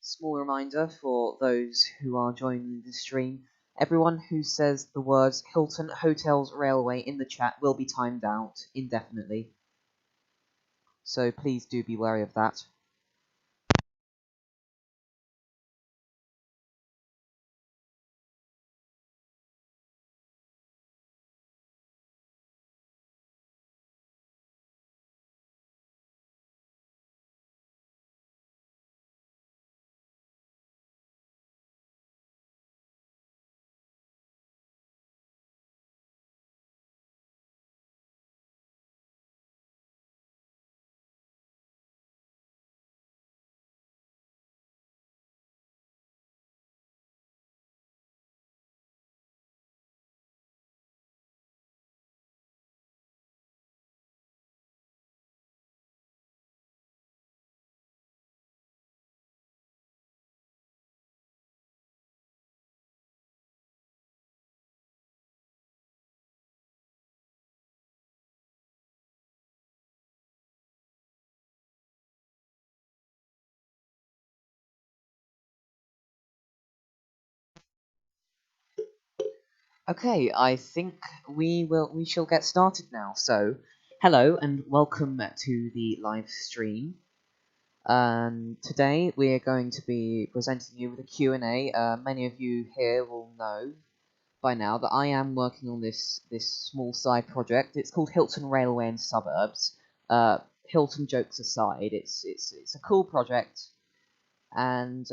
small reminder for those who are joining the stream. Everyone who says the words Hilton Hotels Railway in the chat will be timed out indefinitely. So please do be wary of that. Okay, I think we shall get started now. So, hello and welcome to the live stream. Today we are going to be presenting you with a Q&A. Many of you here will know by now that I am working on this small side project. It's called Hilton Railway Suburbs. Hilton jokes aside, it's a cool project, and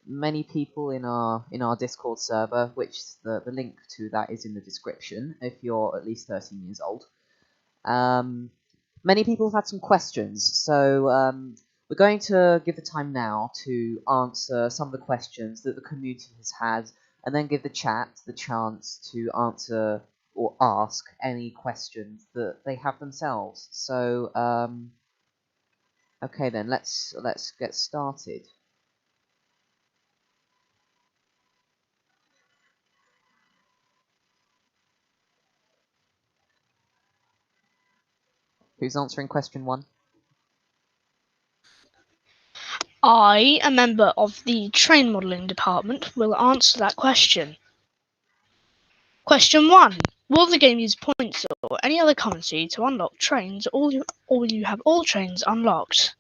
many people in our Discord server, which the link to that is in the description if you're at least 13 years old. Many people have had some questions, so we're going to give the time now to answer some of the questions that the community has had, and then give the chat the chance to answer or ask any questions that they have themselves. So okay then, let's get started. Who's answering question 1? I, a member of the train modelling department, will answer that question. Question 1. Will the game use points or any other currency to unlock trains, or will you have all trains unlocked?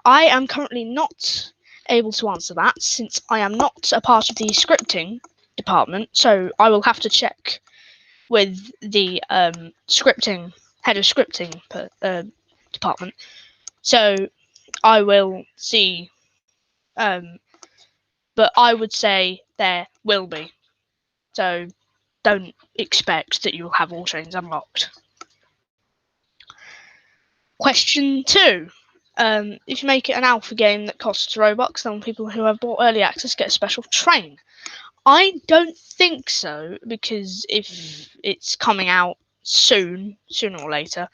I am currently not able to answer that, since I am not a part of the scripting department, so I will have to check with the head of scripting department. So I will see. But I would say there will be. So don't expect that you'll have all trains unlocked. Question 2. If you make it an alpha game that costs Robux, then people who have bought early access get a special train. I don't think so, because if it's coming out sooner or later,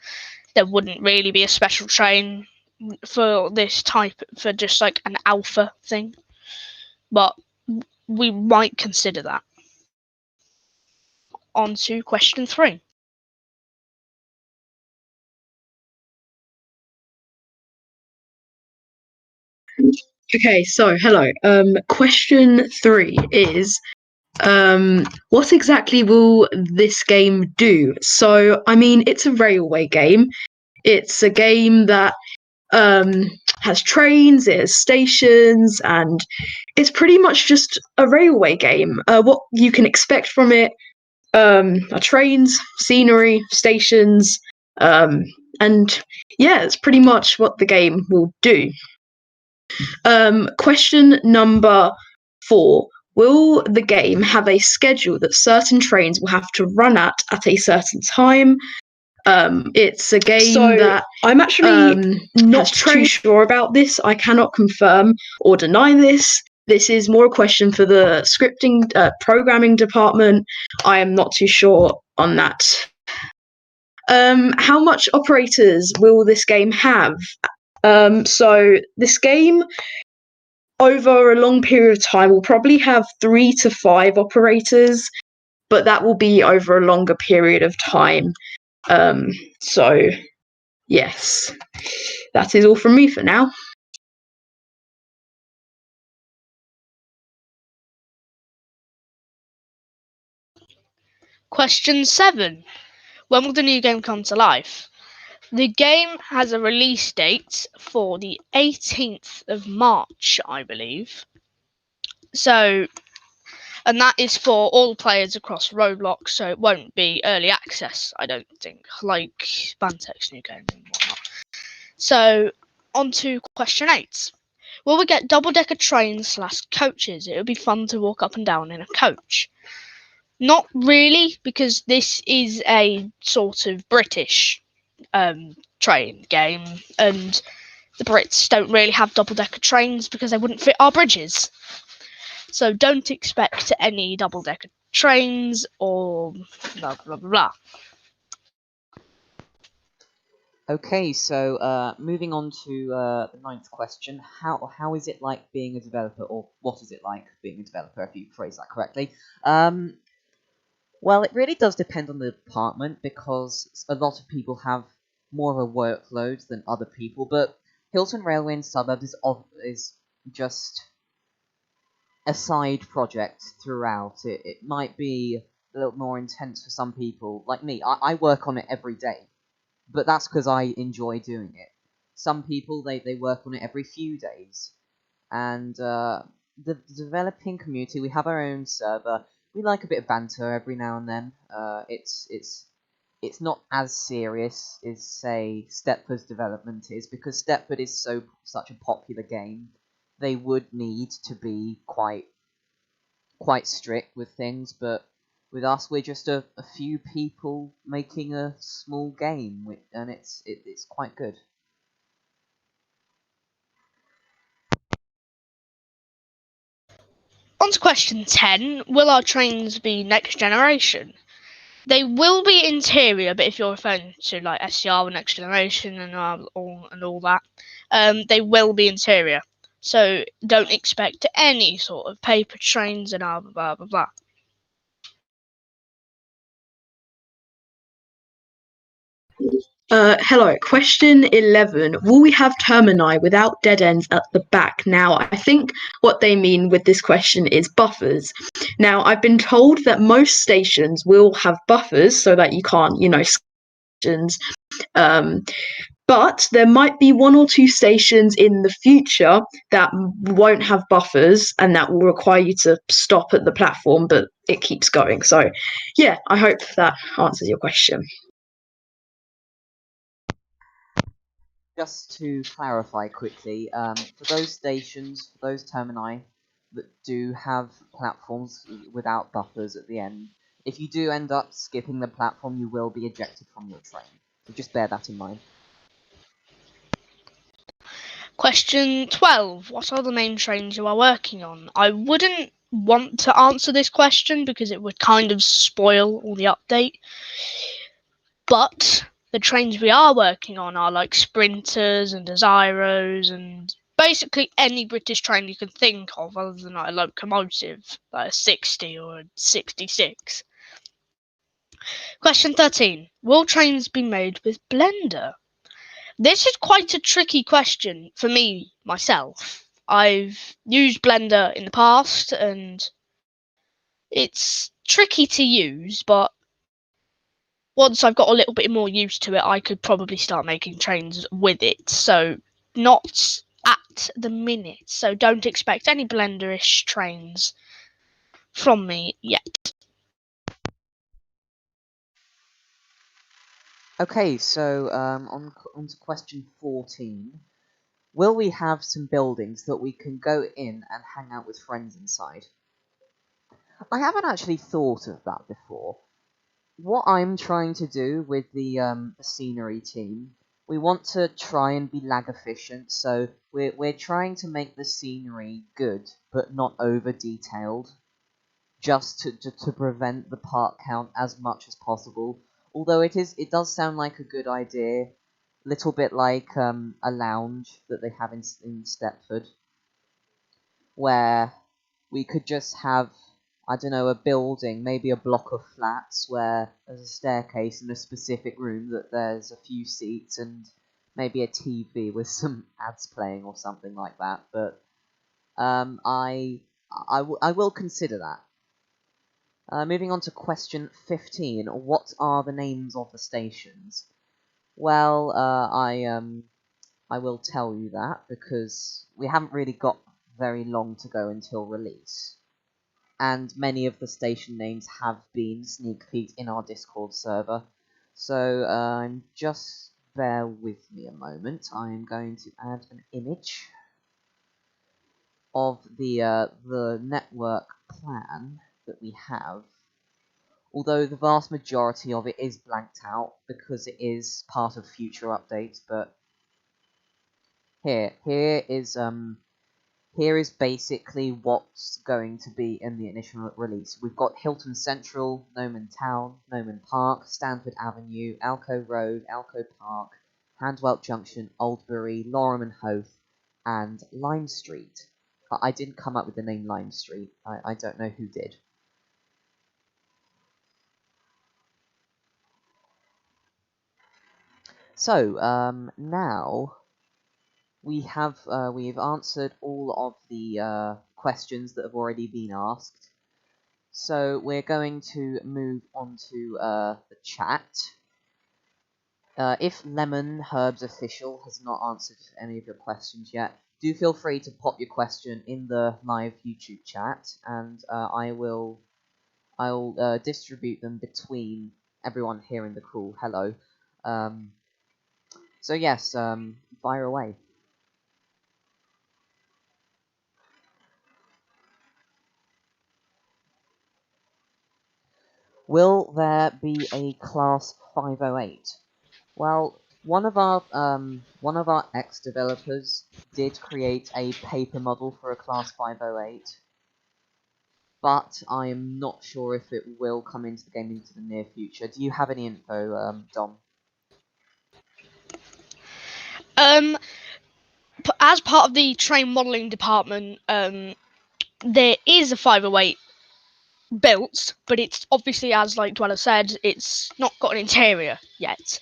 there wouldn't really be a special train for this type, for just like an alpha thing. But we might consider that. On to question 3. Okay, so hello. Question 3 is, what exactly will this game do? So, I mean, it's a railway game. It's a game that has trains, it has stations, and it's pretty much just a railway game. What you can expect from it are trains, scenery, stations, and yeah, it's pretty much what the game will do. Question number 4. Will the game have a schedule that certain trains will have to run at a certain time? It's a game that I'm actually not too sure about this. I cannot confirm or deny this. This is more a question for the scripting programming department. I am not too sure on that. How much operators will this game have? So this game, over a long period of time, will probably have 3 to 5 operators, but that will be over a longer period of time. So yes, that is all from me for now. Question 7. When will the new game come to life? The game has a release date for the 18th of March, I believe. So, and that is for all players across Roblox, so it won't be early access, I don't think, like Bantech's new game and whatnot. So, on to question 8. Will we get double-decker trains / coaches? It would be fun to walk up and down in a coach. Not really, because this is a sort of British train game, and the Brits don't really have double-decker trains because they wouldn't fit our bridges. So don't expect any double-decker trains or blah blah blah. Okay, so moving on to the 9th question. How is it like being a developer, or what is it like being a developer, if you phrase that correctly? Well, it really does depend on the department, because a lot of people have more of a workload than other people, but Hilton Railway Suburbs is just a side project throughout. It might be a little more intense for some people, like me. I work on it every day, but that's because I enjoy doing it. Some people, they work on it every few days. And the developing community, we have our own server. We like a bit of banter every now and then. It's not as serious as, say, Stepford's development is, because Stepford is such a popular game. They would need to be quite strict with things, but with us, we're just a few people making a small game, and it's quite good. On to question 10. Will our trains be next generation? They will be interior, but if you're referring to like SCR or next generation and all that, they will be interior. So don't expect any sort of paper trains and blah blah blah blah. Hello, question 11. Will we have termini without dead ends at the back? Now, I think what they mean with this question is buffers. Now, I've been told that most stations will have buffers so that you can't, stations. But there might be 1 or 2 stations in the future that won't have buffers and that will require you to stop at the platform, but it keeps going. So, yeah, I hope that answers your question. Just to clarify quickly, for those stations, for those termini that do have platforms without buffers at the end, if you do end up skipping the platform, you will be ejected from your train. So just bear that in mind. Question 12. What are the main trains you are working on? I wouldn't want to answer this question because it would kind of spoil all the update. But the trains we are working on are like Sprinters and Desiros and basically any British train you can think of other than like a locomotive, like a 60 or a 66. Question 13. Will trains be made with Blender? This is quite a tricky question for me, myself. I've used Blender in the past and it's tricky to use, but once I've got a little bit more used to it, I could probably start making trains with it. So, not at the minute. So, don't expect any Blender-ish trains from me yet. Okay, so on to question 14. Will we have some buildings that we can go in and hang out with friends inside? I haven't actually thought of that before. What I'm trying to do with the scenery team, we want to try and be lag efficient, so we're trying to make the scenery good but not over detailed, just to prevent the part count as much as possible. Although it does sound like a good idea, little bit like a lounge that they have in Stepford, where we could just have, I don't know, a building, maybe a block of flats where there's a staircase in a specific room that there's a few seats and maybe a TV with some ads playing or something like that. But I will consider that. Moving on to question 15. What are the names of the stations? Well, I will tell you that because we haven't really got very long to go until release. And many of the station names have been sneak peeked in our Discord server. So just bear with me a moment. I am going to add an image of the network plan that we have. Although the vast majority of it is blanked out because it is part of future updates, but here is basically what's going to be in the initial release. We've got Hilton Central, Noman Town, Noman Park, Stanford Avenue, Alco Road, Alco Park, Handwelt Junction, Oldbury, Lorem and Hoath, and Lime Street. I didn't come up with the name Lime Street. I don't know who did. So, now we've answered all of the questions that have already been asked. So we're going to move on to the chat. If Lemon Herbs Official has not answered any of your questions yet, do feel free to pop your question in the live YouTube chat, and I'll distribute them between everyone here in the call. Hello. So yes, fire away. Will there be a class 508? Well, one of our ex-developers did create a paper model for a class 508, but I am not sure if it will come into the game into the near future. Do you have any info, Dom? As part of the train modelling department, there is a 508 built, but it's obviously, as like Dweller said, it's not got an interior yet.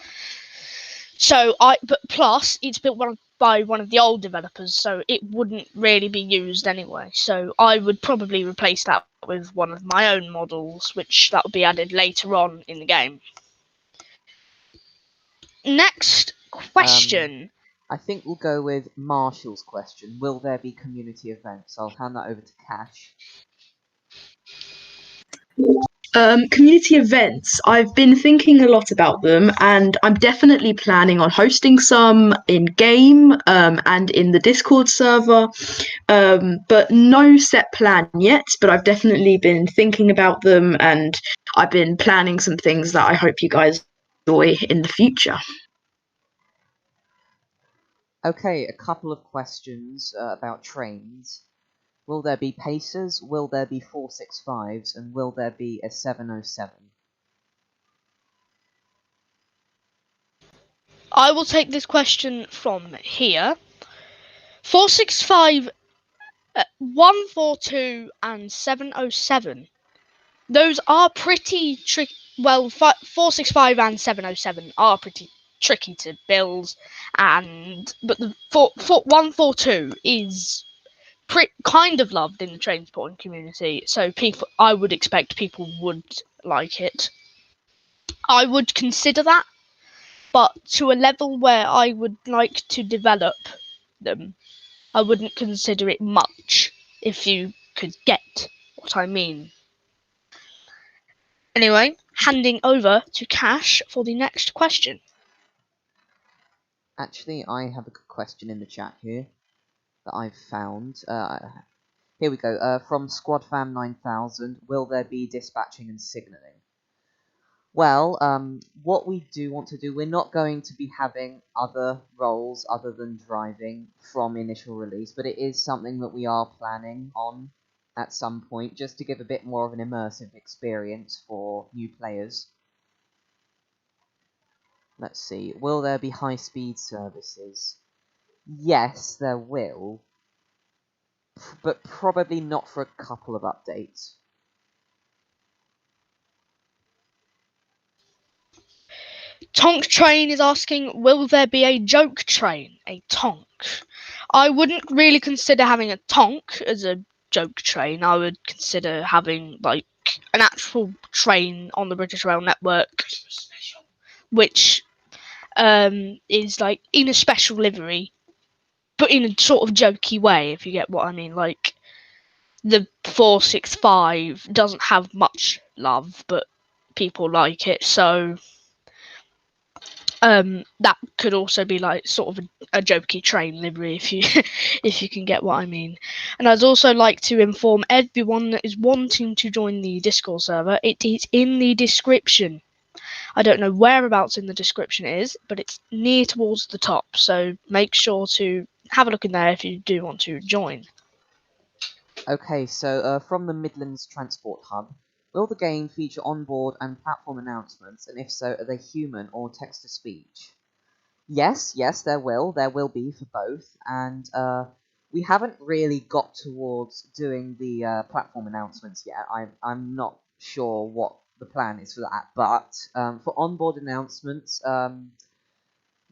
So but plus it's built by one of the old developers, so it wouldn't really be used anyway. So I would probably replace that with one of my own models, which that will be added later on in the game. Next question. I think we'll go with Marshall's question. Will there be community events? I'll hand that over to Cash. Community events. I've been thinking a lot about them, and I'm definitely planning on hosting some in game and in the Discord server. But no set plan yet. But I've definitely been thinking about them, and I've been planning some things that I hope you guys enjoy in the future. Okay, a couple of questions about trains. Will there be Pacers? Will there be 465s? And will there be a 707? I will take this question from here. 465, 142, and 707. Those are pretty tricky. Well, 465 and 707 are pretty tricky to build, but the 142 is kind of loved in the transporting community, so I would expect people would like it. I would consider that, but to a level where I would like to develop them, I wouldn't consider it much, if you could get what I mean. Anyway, handing over to Cash for the next question. Actually, I have a good question in the chat here that I've found. Here we go. From SquadFam9000, will there be dispatching and signalling? Well, what we do want to do, we're not going to be having other roles other than driving from initial release, but it is something that we are planning on at some point, just to give a bit more of an immersive experience for new players. Let's see, will there be high-speed services? Yes, there will, but probably not for a couple of updates. Tonk Train is asking, will there be a joke train? A tonk? I wouldn't really consider having a tonk as a joke train. I would consider having, like, an actual train on the British Rail network, which is like in a special livery, but in a sort of jokey way, if you get what I mean. Like the 465 doesn't have much love, but people like it, so that could also be like sort of a jokey train livery, if you if you can get what I mean. And I'd also like to inform everyone that is wanting to join the Discord server, it is in the description. I don't know whereabouts in the description it is, but it's near towards the top, so make sure to have a look in there if you do want to join. Okay, so from the Midlands Transport Hub, will the game feature onboard and platform announcements, and if so, are they human or text-to-speech? Yes, there will. There will be for both, and we haven't really got towards doing the platform announcements yet. I'm not sure what the plan is for that, but for onboard announcements,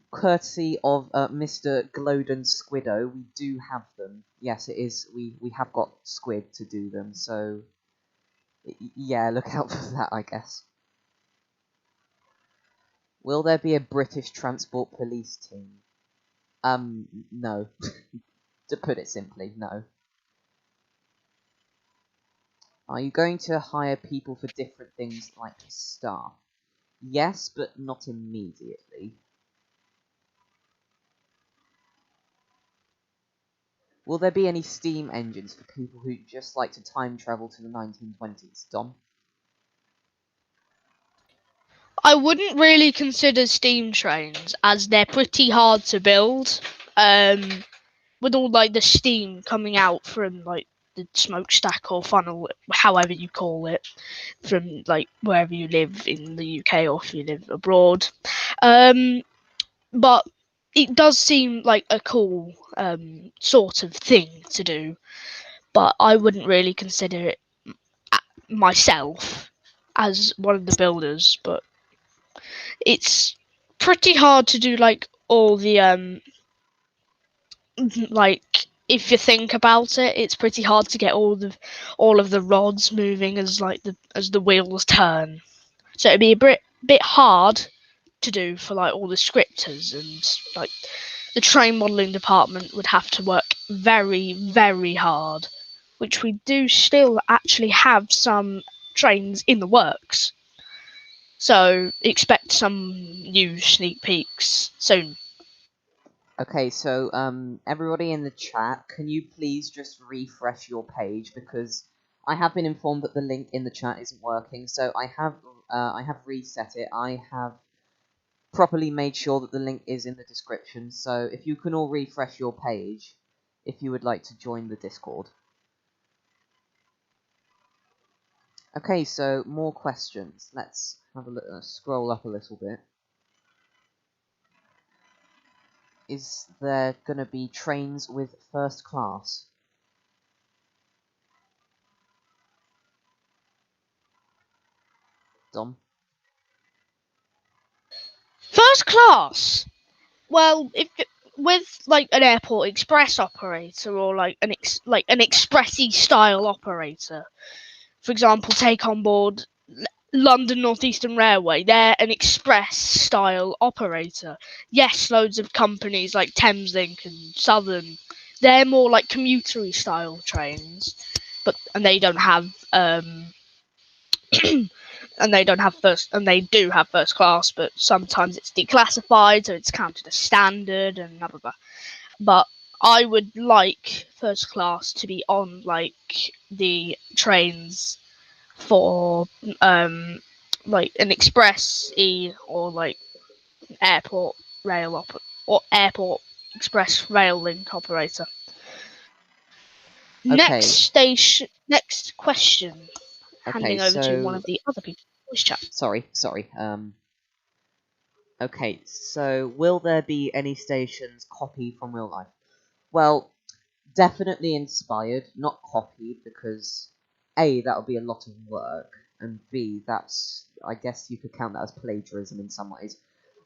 courtesy of Mr. Glowden Squiddo, we do have them. Yes, it is. We have got Squid to do them, so yeah, look out for that, I guess. Will there be a British Transport Police team? No. To put it simply, no. Are you going to hire people for different things like staff? Yes, but not immediately. Will there be any steam engines for people who just like to time travel to the 1920s, Dom? I wouldn't really consider steam trains, as they're pretty hard to build. With all like the steam coming out from like the smokestack or funnel, however you call it, from like wherever you live in the UK or if you live abroad. But it does seem like a cool sort of thing to do, but I wouldn't really consider it myself as one of the builders. But it's pretty hard to do like all the like if you think about it, it's pretty hard to get all of the rods moving as the wheels turn. So it'd be a bit hard to do for like all the scripters, and like the train modelling department would have to work very, very hard, which we do still actually have some trains in the works. So expect some new sneak peeks soon. Okay, so everybody in the chat, can you please just refresh your page, because I have been informed that the link in the chat isn't working. So I have reset it. I have properly made sure that the link is in the description. So if you can all refresh your page, if you would like to join the Discord. Okay, so more questions. Let's have a look. Scroll up a little bit. Is there gonna be trains with first class? Dom? First class. Well, if with like an airport express operator or like an expressy style operator, for example, take on board London North Eastern Railway. They're an express style operator. Yes, loads of companies like Thameslink and Southern, they're more like commutery style trains, and they don't have and they do have first class, but sometimes it's declassified, so it's counted as standard and blah blah blah. But I would like first class to be on like the trains for like an express E or like airport or airport express rail link operator. Okay. Next question. Okay, Handing over to one so of the other people in voice chat. sorry. Okay, so will there be any stations copied from real life? Well, definitely inspired, not copied, because A, that would be a lot of work, and B, I guess you could count that as plagiarism in some ways.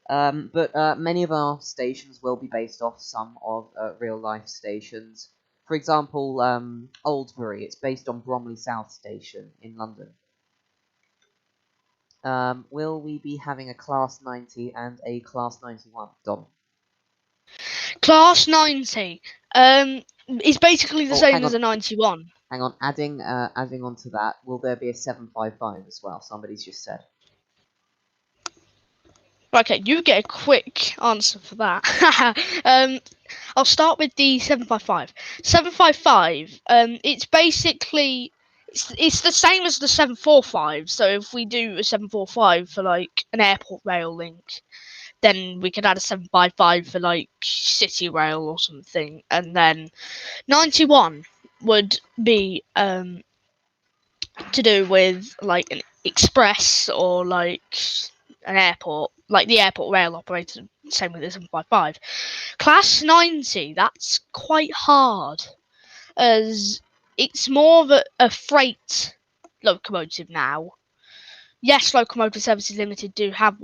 But many of our stations will be based off some of real life stations. For example, Oldbury, it's based on Bromley South Station in London. Will we be having a Class 90 and a Class 91, Dom? Class 90 is basically the Oh, same hang as on. a 91. Hang on, adding on to that, will there be a 755 as well? Somebody's just said. Okay, you get a quick answer for that. I'll start with the 755. 755, it's basically it's the same as the 745. So if we do a 745 for like an airport rail link, then we could add a 755 for like city rail or something, and then 91 would be to do with like an express or like an airport, like the airport rail operator, same with the 755. Class 90, that's quite hard, as it's more of a freight locomotive now. Yes, Locomotive Services Limited do have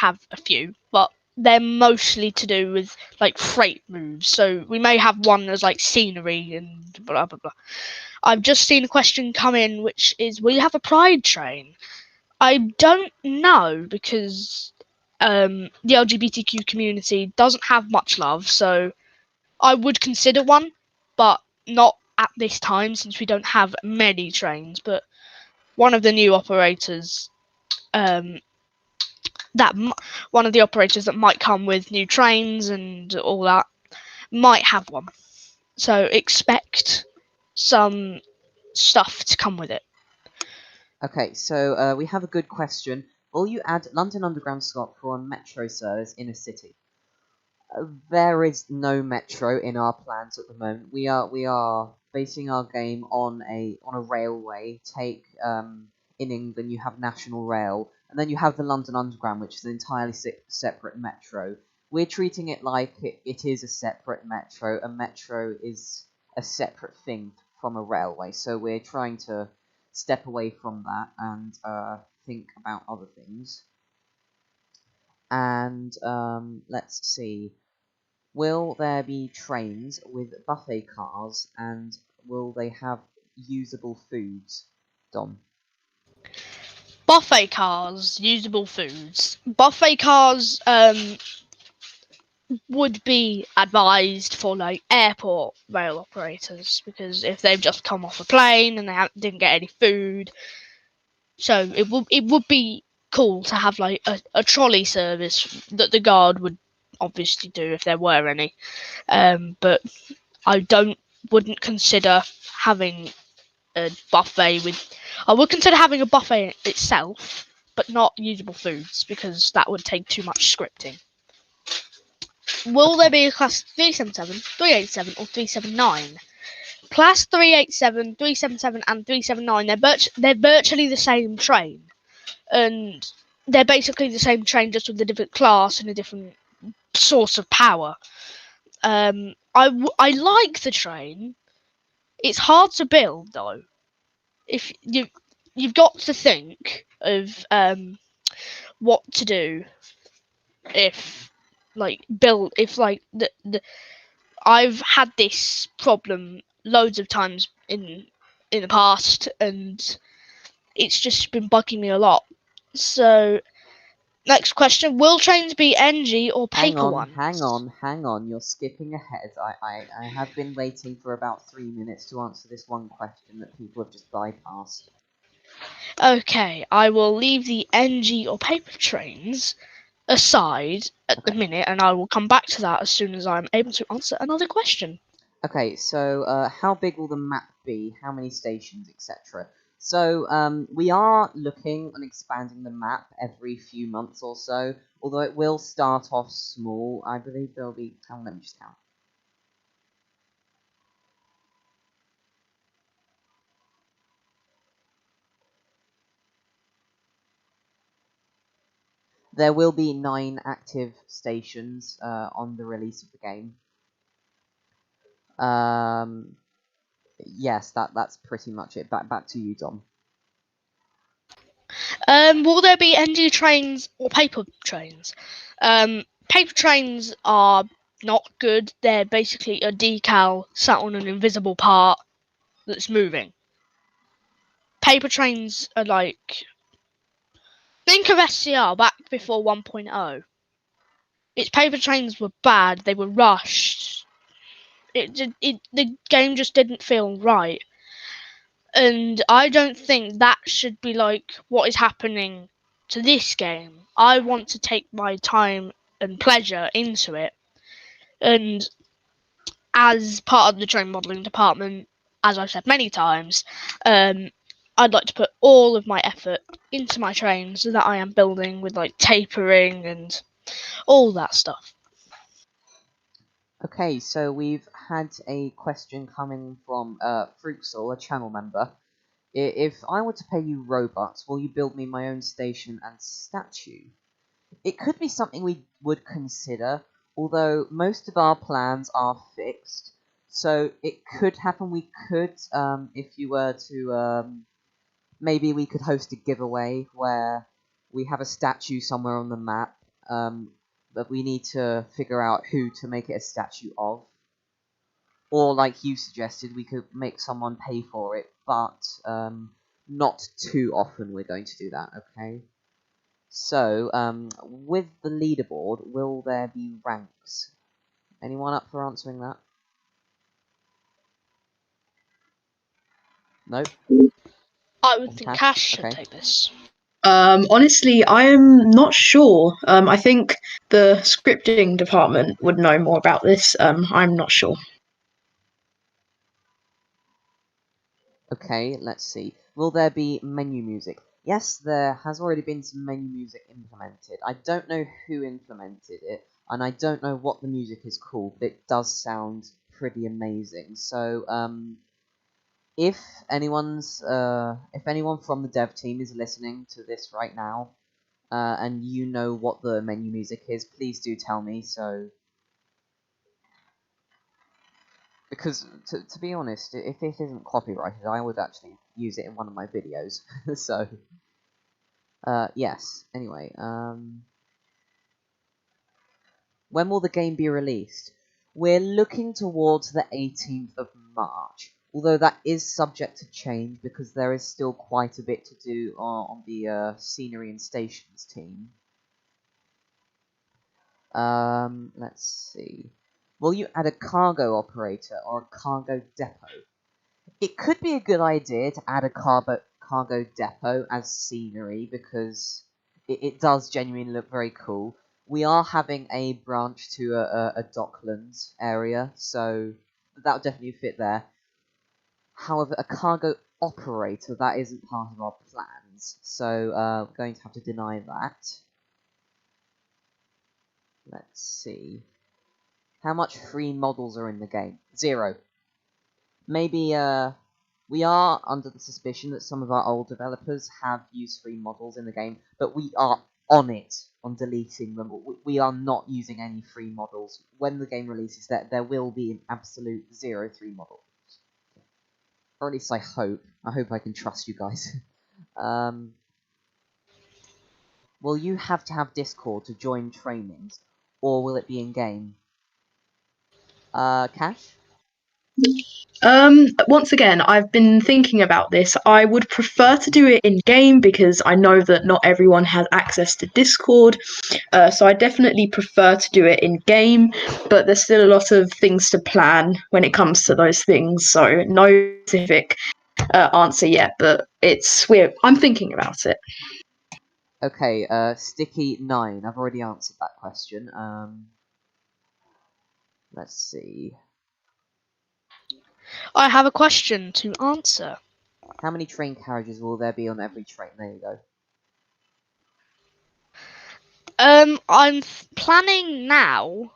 a few, but they're mostly to do with like freight moves. So we may have one that's like scenery and blah blah blah. I've just seen a question come in, which is, will you have a Pride train? I don't know, because the LGBTQ community doesn't have much love, so I would consider one, but not at this time since we don't have many trains. But one of the new operators, um, one of the operators that might come with new trains and all that, might have one. So expect some stuff to come with it. Okay, so we have a good question. Will you add London Underground stop for a metro service in a city? There is no metro in our plans at the moment. We are basing our game on a railway. Take in England you have National Rail, and then you have the London Underground, which is an entirely separate metro. We're treating it like it is a separate metro. A metro is a separate thing from a railway, so we're trying to step away from that and think about other things. And let's see. Will there be trains with buffet cars, and will they have usable foods, Dom? Buffet cars, usable foods. Buffet cars would be advised for like airport rail operators, because if they've just come off a plane and they didn't get any food, so it would be cool to have like a trolley service that the guard would obviously do if there were any. But I wouldn't consider having a buffet with. I would consider having a buffet itself, but not usable foods, because that would take too much scripting. Will there be a class 377, 387, or 379? Class 387, 377, and 379, they're virtually the same train. And they're basically the same train, just with a different class and a different source of power. I like the train. It's hard to build, though. If you've got to think of what to do if the I've had this problem loads of times in the past, and it's just been bugging me a lot. So next question: will trains be NG or paper ones? Hang on. You're skipping ahead. I have been waiting for about 3 minutes to answer this one question that people have just bypassed. Okay, I will leave the NG or paper trains aside at the minute, and I will come back to that as soon as I'm able to answer another question. Okay, so how big will the map be? How many stations, etc.? So we are looking on expanding the map every few months or so, although it will start off small. I believe there'll be... Oh, let me just count. There will be 9 active stations on the release of the game. Yes, that's pretty much it. Back to you, Dom. Will there be NG trains or paper trains? Paper trains are not good. They're basically a decal sat on an invisible part that's moving. Paper trains are like, think think of SCR back before 1.0. Its paper trains were bad. They were rushed. The game just didn't feel right. And I don't think that should be like what is happening to this game. I want to take my time and pleasure into it. And as part of the train modelling department, as I've said many times, I'd like to put all of my effort into my trains that I am building with like tapering and all that stuff. Okay, so we've had a question coming from Fruxel, a channel member. If I were to pay you Robux, will you build me my own station and statue? It could be something we would consider, although most of our plans are fixed. So it could happen. We could, if you were to, maybe we could host a giveaway where we have a statue somewhere on the map, but we need to figure out who to make it a statue of. Or, like you suggested, we could make someone pay for it, but not too often we're going to do that, okay? So, with the leaderboard, will there be ranks? Anyone up for answering that? Nope. I would think Cash? Cash should Okay. take this. Honestly, I am not sure. I think the scripting department would know more about this. I'm not sure. Okay, let's see. Will there be menu music? Yes, there has already been some menu music implemented. I don't know who implemented it, and I don't know what the music is called, but it does sound pretty amazing. So, if anyone from the dev team is listening to this right now, and you know what the menu music is, please do tell me. So, because to be honest, if it isn't copyrighted, I would actually use it in one of my videos. So, yes. Anyway, when will the game be released? We're looking towards the 18th of March. Although that is subject to change because there is still quite a bit to do on the scenery and stations team. Let's see. Will you add a cargo operator or a cargo depot? It could be a good idea to add a cargo depot as scenery because it does genuinely look very cool. We are having a branch to a Docklands area, so that would definitely fit there. However, a cargo operator, that isn't part of our plans, so we're going to have to deny that. Let's see. How much free models are in the game? 0. Maybe, we are under the suspicion that some of our old developers have used free models in the game, but we are on deleting them. We are not using any free models. When the game releases, there will be an absolute 0 free models. Or at least I hope. I hope I can trust you guys. Will you have to have Discord to join trainings, or will it be in-game? Cash? Once again, I've been thinking about this. I would prefer to do it in game because I know that not everyone has access to Discord. So I definitely prefer to do it in game, but there's still a lot of things to plan when it comes to those things. So no specific answer yet, but it's weird. I'm thinking about it. Okay, Sticky9. I've already answered that question. Let's see. I have a question to answer. How many train carriages will there be on every train? There you go. I'm planning now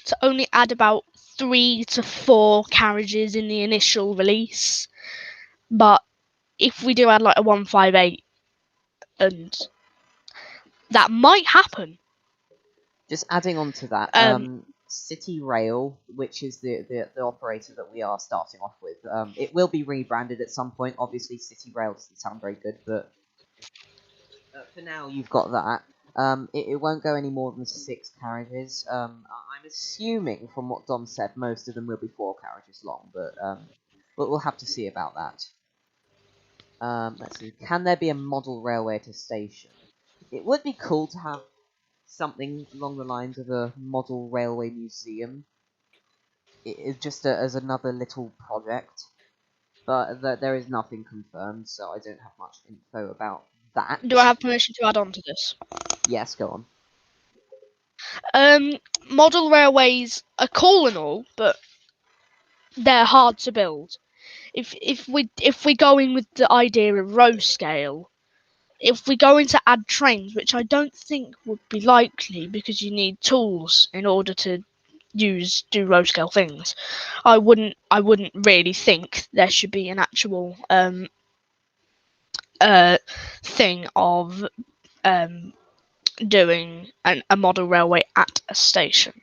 to only add about 3 to 4 carriages in the initial release. But if we do add like a 158, and that might happen. Just adding on to that, City Rail, which is the operator that we are starting off with, it will be rebranded at some point. Obviously, City Rail doesn't sound very good, but for now you've got that. It won't go any more than 6 carriages. I'm assuming from what Dom said, most of them will be 4 carriages long, but we'll have to see about that. Let's see. Can there be a model railway at a station? It would be cool to have something along the lines of a model railway museum. It's just as another little project, but there is nothing confirmed, so I don't have much info about that. Do I have permission to add on to this? Yes, go on. Model railways are cool and all, but they're hard to build. If we go in with the idea of row scale, if we're going to add trains, which I don't think would be likely because you need tools in order to do row scale things, I wouldn't really think there should be an actual thing of doing a model railway at a station.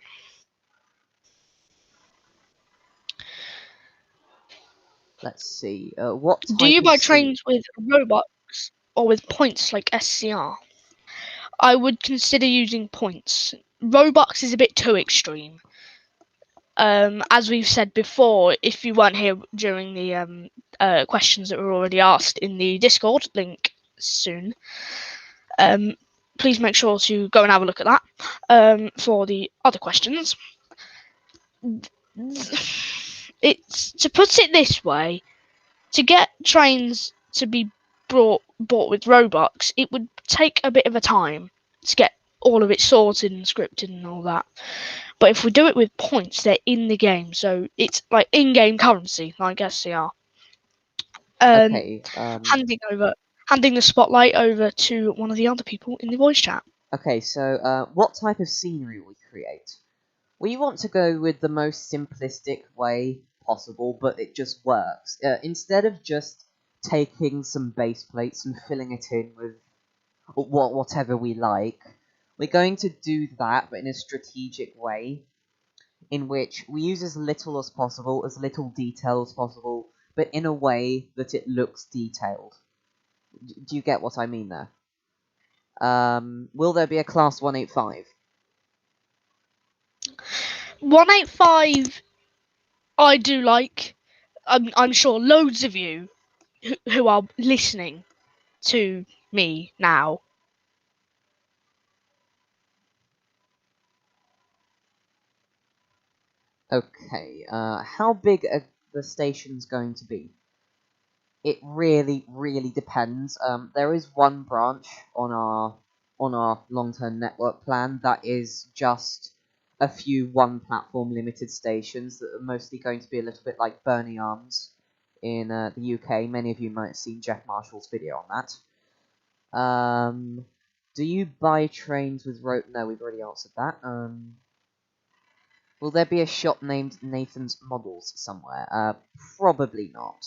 Let's see. What type Do you of buy trains with Robux or with points like SCR? I would consider using points. Robux is a bit too extreme. As we've said before, if you weren't here during the questions that were already asked in the Discord link soon, please make sure to go and have a look at that for the other questions. It's, to put it this way, to get trains to be bought with Robux, it would take a bit of a time to get all of it sorted and scripted and all that. But if we do it with points, they're in the game, so it's like in-game currency, like SCR. Okay. Handing the spotlight over to one of the other people in the voice chat. Okay, so what type of scenery will we create? We want to go with the most simplistic way possible, but it just works. Instead of just taking some base plates and filling it in with whatever we like, we're going to do that, but in a strategic way, in which we use as little as possible, as little detail as possible, but in a way that it looks detailed. Do you get what I mean there? Will there be a class 185? 185, I do like. I'm sure loads of you who are listening to me now Okay, how big are the stations going to be? It really, really depends. There is one branch on our long-term network plan that is just a few one-platform limited stations that are mostly going to be a little bit like Burney Arms in the UK. Many of you might have seen Jeff Marshall's video on that. Do you buy trains with rope? No, we've already answered that. Will there be a shop named Nathan's Models somewhere? Probably not.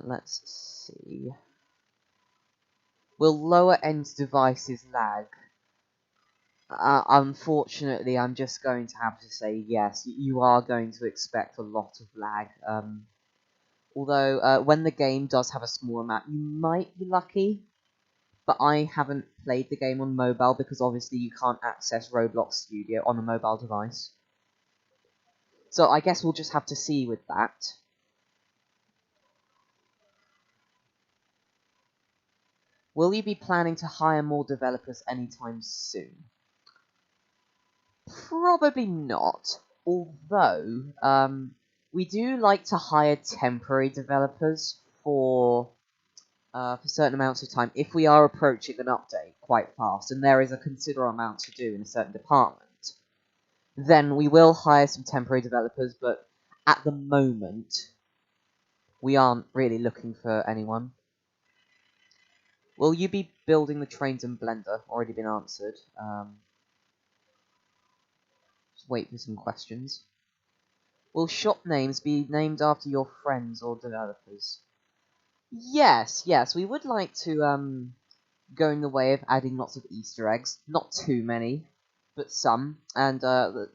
Let's see. Will lower-end devices lag? Unfortunately, I'm just going to have to say yes. You are going to expect a lot of lag. Although, when the game does have a small amount, you might be lucky. But I haven't played the game on mobile because obviously you can't access Roblox Studio on a mobile device. So I guess we'll just have to see with that. Will you be planning to hire more developers anytime soon? Probably not. Although, we do like to hire temporary developers for certain amounts of time if we are approaching an update quite fast and there is a considerable amount to do in a certain department. Then we will hire some temporary developers, but at the moment, we aren't really looking for anyone. Will you be building the trains in Blender? Already been answered. Just wait for some questions. Will shop names be named after your friends or developers? Yes, we would like to go in the way of adding lots of Easter eggs. Not too many, but some. And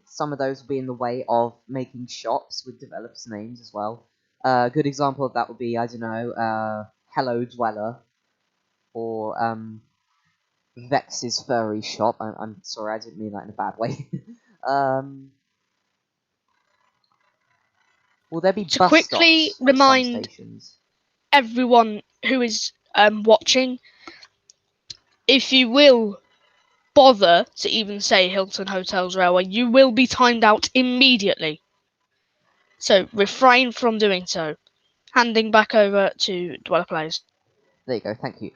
some of those will be in the way of making shops with developers' names as well. A good example of that would be, I don't know, Hello Dweller, or Vex's Furry Shop. I'm sorry, I didn't mean that in a bad way. Will there be to bus quickly stops at some remind stations? everyone who is watching. if you will bother to even say Hilton Hotels Railway, you will be timed out immediately. So refrain from doing so. Handing back over to Dweller Plays. There you go, thank you.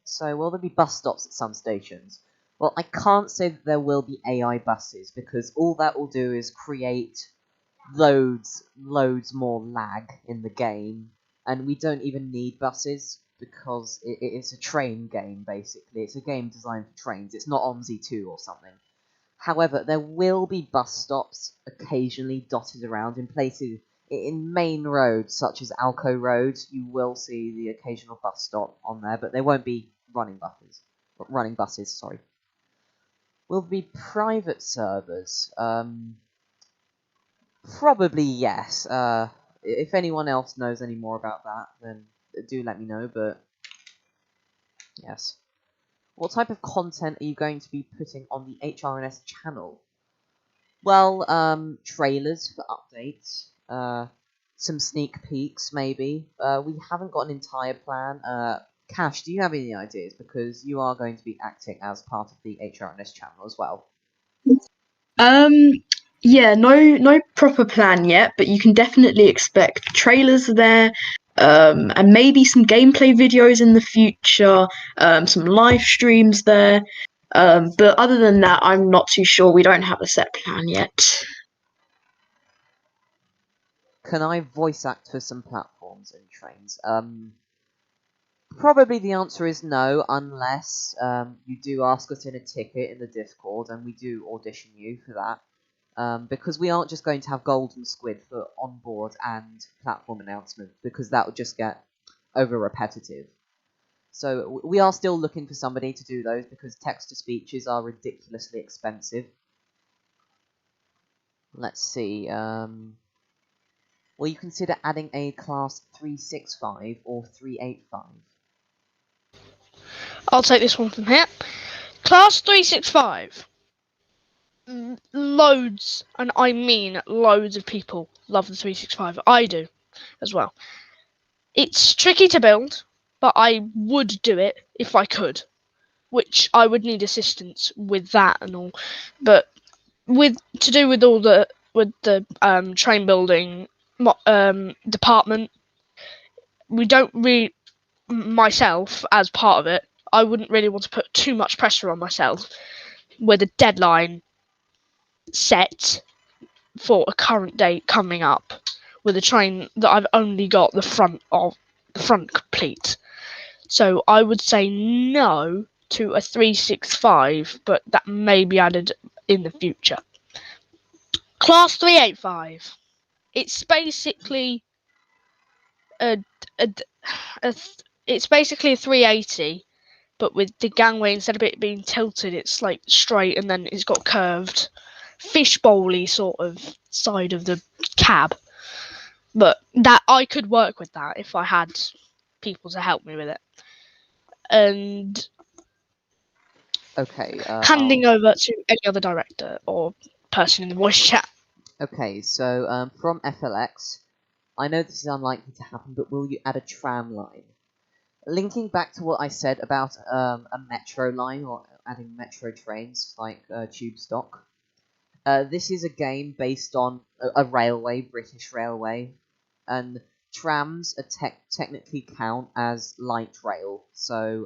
So will there be bus stops at some stations? Well, I can't say that there will be AI buses, because all that will do is create loads more lag in the game, and we don't even need buses, because it's a train game, basically. It's a game designed for trains. It's not OMSI 2 or something. However, there will be bus stops occasionally dotted around in places, in main roads such as Alco Road. You will see the occasional bus stop on there, but they won't be running buses. Sorry. Will there be private servers? Probably yes. If anyone else knows any more about that, then do let me know. But yes. What type of content are you going to be putting on the HRNS channel? Well, trailers for updates, some sneak peeks maybe. We haven't got an entire plan. Cash, do you have any ideas? Because you are going to be acting as part of the HRNS channel as well. Yeah, no proper plan yet, but you can definitely expect trailers there, and maybe some gameplay videos in the future, some live streams there. But other than that, I'm not too sure. We don't have a set plan yet. Can I voice act for some platforms and trains? Probably the answer is no, unless you do ask us in a ticket in the Discord, and we do audition you for that. Because we aren't just going to have Golden Squid for onboard and platform announcements, because that would just get over repetitive. So we are still looking for somebody to do those, because text-to-speeches are ridiculously expensive. Let's see. Will you consider adding a class 365 or 385? I'll take this one from here. Class 365. Loads, and I mean loads of people love the 365. I do as well. It's tricky to build, but I would do it if I could, which I would need assistance with that and all. But with all the train building department, we don't really, myself as part of it, I wouldn't really want to put too much pressure on myself with a deadline set for a current date coming up with a train that I've only got the front complete. So I would say no to a 365, but that may be added in the future. Class 385. It's basically it's basically a 380, but with the gangway, instead of it being tilted, it's like straight and then it's got curved fishbowl-y sort of side of the cab. But that I could work with that if I had people to help me with it. And Okay. handing over to any other director or person in the voice chat. Okay, so from FLX, I know this is unlikely to happen, but will you add a tram line? Linking back to what I said about a metro line, or adding metro trains like Tube Stock, this is a game based on a railway, British Railway, and trams are technically count as light rail. So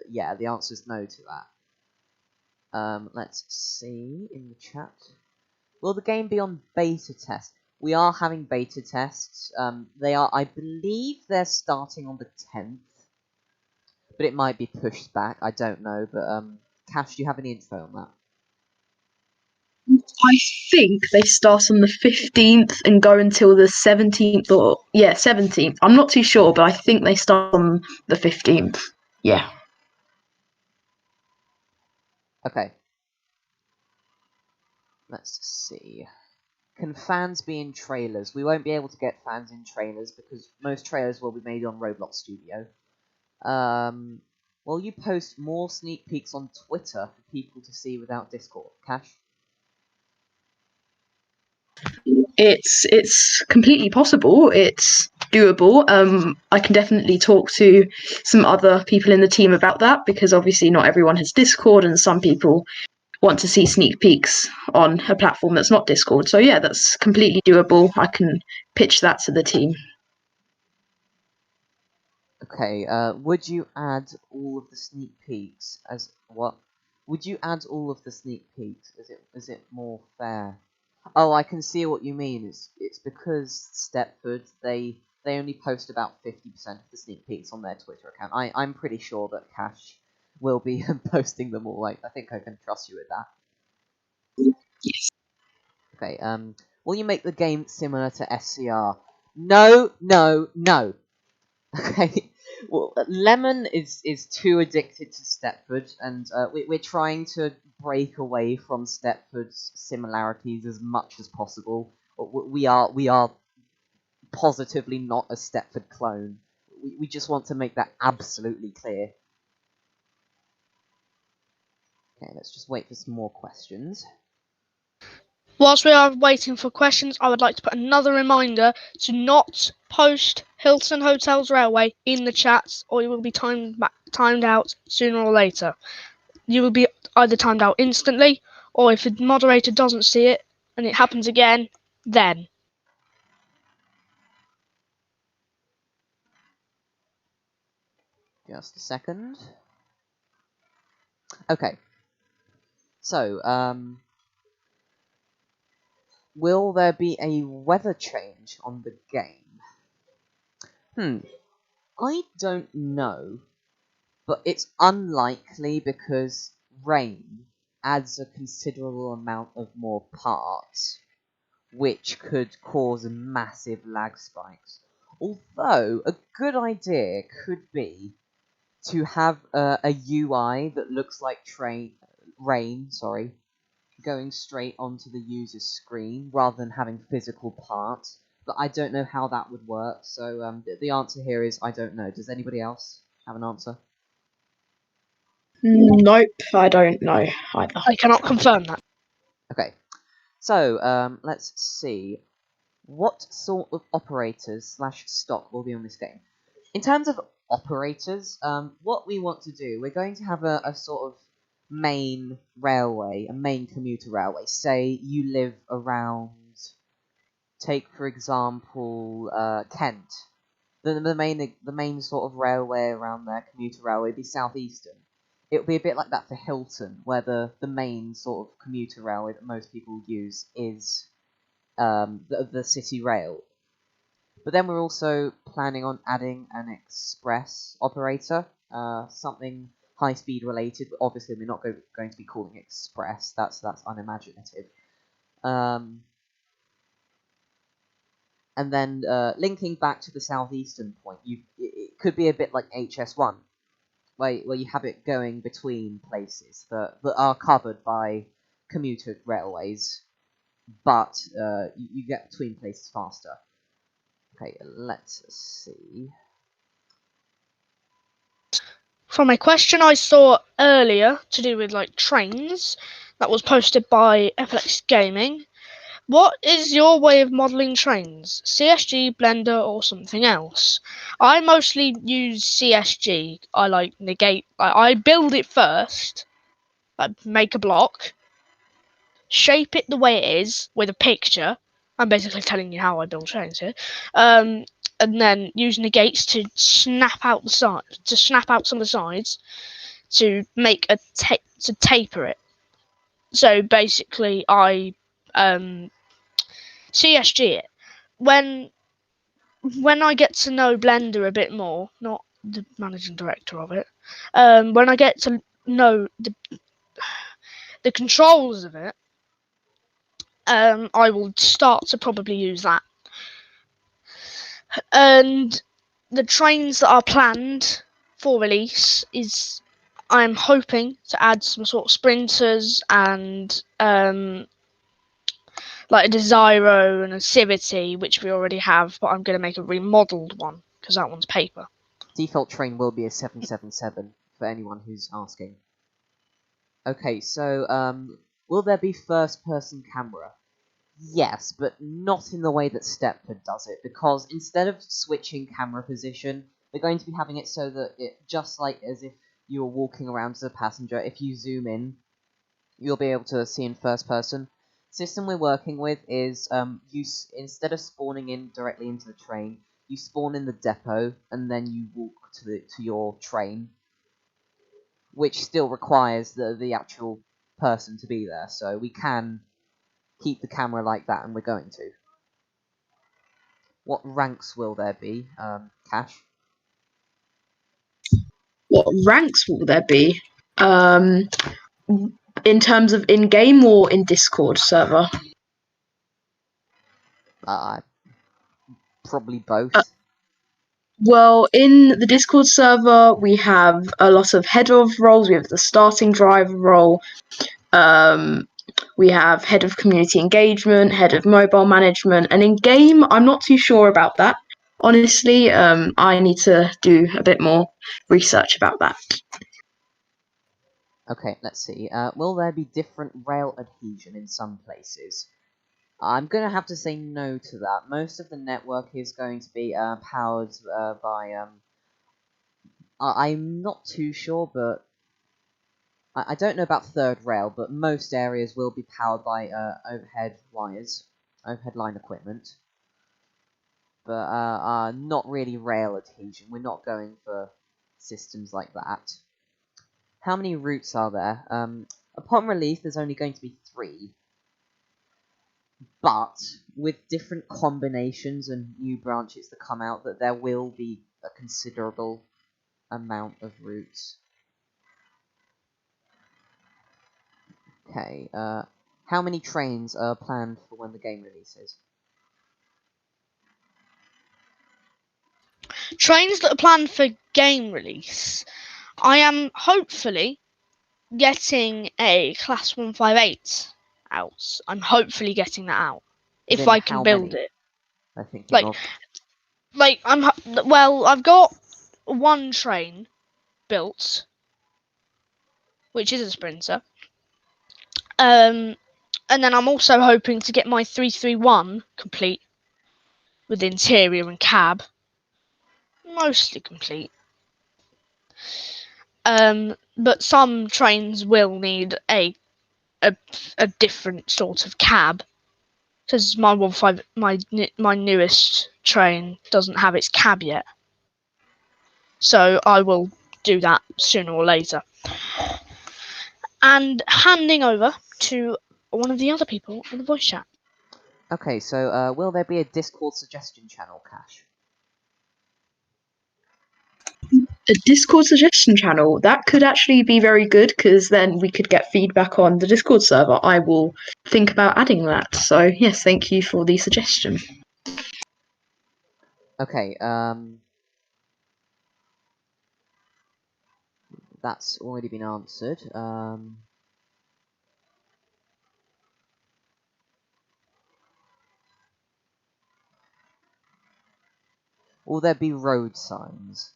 yeah, the answer is no to that. Let's see in the chat. Will the game be on beta test? We are having beta tests. They are, I believe, they're starting on the 10th, but it might be pushed back. I don't know. But Cash, do you have any info on that? I think they start on the 15th and go until the 17th, or 17th. I'm not too sure, but I think they start on the 15th. Yeah. Okay. Let's see. Can fans be in trailers? We won't be able to get fans in trailers because most trailers will be made on Roblox Studio. Will you post more sneak peeks on Twitter for people to see without Discord? Cash? It's completely possible. It's doable. I can definitely talk to some other people in the team about that, because obviously not everyone has Discord, and some people want to see sneak peeks on a platform that's not Discord. So yeah, that's completely doable. I can pitch that to the team. Okay, would you add all of the sneak peeks as what? Would you add all of the sneak peeks? Is it more fair? Oh, I can see what you mean. It's because Stepford they only post about 50% of the sneak peeks on their Twitter account. I'm pretty sure that Cash will be posting them all. I think I can trust you with that. Yes. Okay. Will you make the game similar to SCR? No, no, no. Okay. Well, Lemon is too addicted to Stepford, and we're trying to break away from Stepford's similarities as much as possible. We are positively not a Stepford clone. We just want to make that absolutely clear. Okay, let's just wait for some more questions. Whilst we are waiting for questions, I would like to put another reminder to not post Hilton Hotels Railway in the chats, or you will be timed out sooner or later. You will be either timed out instantly, or if the moderator doesn't see it and it happens again, then. Just a second. Okay. So, will there be a weather change on the game? I don't know, but it's unlikely because rain adds a considerable amount of more parts, which could cause massive lag spikes. Although, a good idea could be to have a UI that looks like rain, going straight onto the user's screen rather than having physical parts. But I don't know how that would work, so the answer here is I don't know. Does anybody else have an answer? Nope, I don't know either. I cannot confirm that. Okay, so let's see. What sort of operators / stock will be on this game? In terms of operators, what we want to do, we're going to have a sort of main railway, a main commuter railway. Say you live around, take for example, Kent. The main sort of railway around there, commuter railway, would be Southeastern. It would be a bit like that for Hilton, where the main sort of commuter railway that most people use is the City Rail. But then we're also planning on adding an express operator, something high speed related. But obviously, we're not going to be calling it express. That's unimaginative. And then linking back to the southeastern point, it could be a bit like HS1, where you have it going between places that are covered by commuter railways, but you get between places faster. Okay, let's see. From a question I saw earlier to do with like trains that was posted by FLX Gaming, what is your way of modelling trains? CSG, Blender, or something else? I mostly use CSG. I I build it first, make a block, shape it the way it is with a picture. I'm basically telling you how I build trains here. And then use negates to snap out some of the sides to make to taper it. So basically, I CSG it. When I get to know Blender a bit more, not the managing director of it, when I get to know the controls of it, I will start to probably use that. And the trains that are planned for release is I'm hoping to add some sort of sprinters and like a Desiro and a Civity, which we already have, but I'm going to make a remodeled one because that one's paper. Default train will be a 777 for anyone who's asking. Okay, so will there be first-person camera? Yes, but not in the way that Stepford does it, because instead of switching camera position, we're going to be having it so that it, just like as if you were walking around as a passenger, if you zoom in, you'll be able to see in first person. System we're working with is instead of spawning in directly into the train, you spawn in the depot and then you walk to your train, which still requires the actual person to be there. So we can keep the camera like that, and we're going to. What ranks will there be, Cash? What ranks will there be? In terms of in-game or in Discord server? Probably both. Well, in the Discord server, we have a lot of head of roles. We have the starting driver role. We have head of community engagement, head of mobile management, and in game, I'm not too sure about that. Honestly, I need to do a bit more research about that. Okay, let's see. Will there be different rail adhesion in some places? I'm going to have to say no to that. Most of the network is going to be powered by... I'm not too sure, but... I don't know about third rail, but most areas will be powered by overhead wires, overhead line equipment. But not really rail adhesion. We're not going for systems like that. How many routes are there? Upon release, there's only going to be 3. But with different combinations and new branches that come out, that there will be a considerable amount of routes. Okay, how many trains are planned for when the game releases? Trains that are planned for game release. I am hopefully getting a Class 158 out. I'm hopefully getting that out. If I can build it. I think of. I've got one train built, which is a Sprinter. And then I'm also hoping to get my 331 complete with interior and cab. Mostly complete. But some trains will need a different sort of cab, because my newest train doesn't have its cab yet. So I will do that sooner or later. And handing over to one of the other people in the voice chat. Okay, so will there be a Discord suggestion channel, Cash? A Discord suggestion channel, that could actually be very good, because then we could get feedback on the Discord server. I will think about adding that. So yes, thank you for the suggestion. Okay, that's already been answered. Will there be road signs?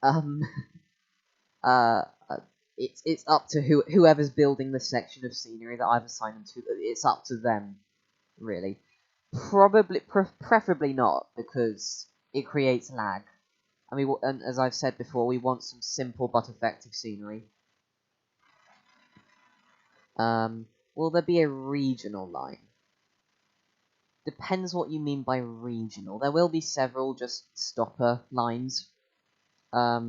Uh, it's up to whoever's building the section of scenery that I've assigned them to. It's up to them, really. Preferably not, because it creates lag. I mean, and as I've said before, we want some simple but effective scenery. Will there be a regional line? Depends what you mean by regional. There will be several just stopper lines. Yeah.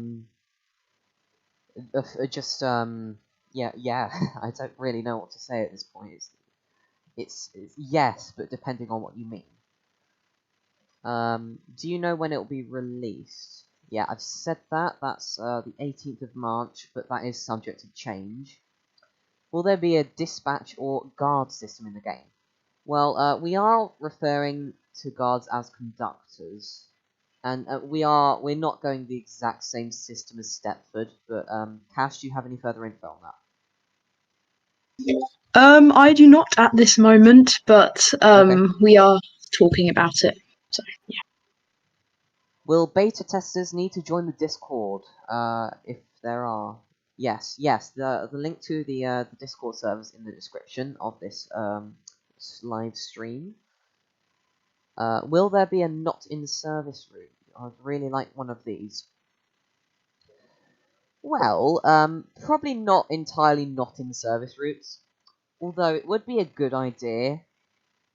I don't really know what to say at this point. It's yes, but depending on what you mean. Do you know when it will be released? Yeah, I've said that. That's the 18th of March, but that is subject to change. Will there be a dispatch or guard system in the game? Well, we are referring to guards as conductors, and we're not going the exact same system as Stepford. But Cash, do you have any further info on that? I do not at this moment, but Okay. we are talking about it. So yeah. Will beta testers need to join the Discord? If there are, yes. The link to the Discord server is in the description of this live stream. Will there be a not in service route? I'd really like one of these. Well, probably not entirely not in service routes, although it would be a good idea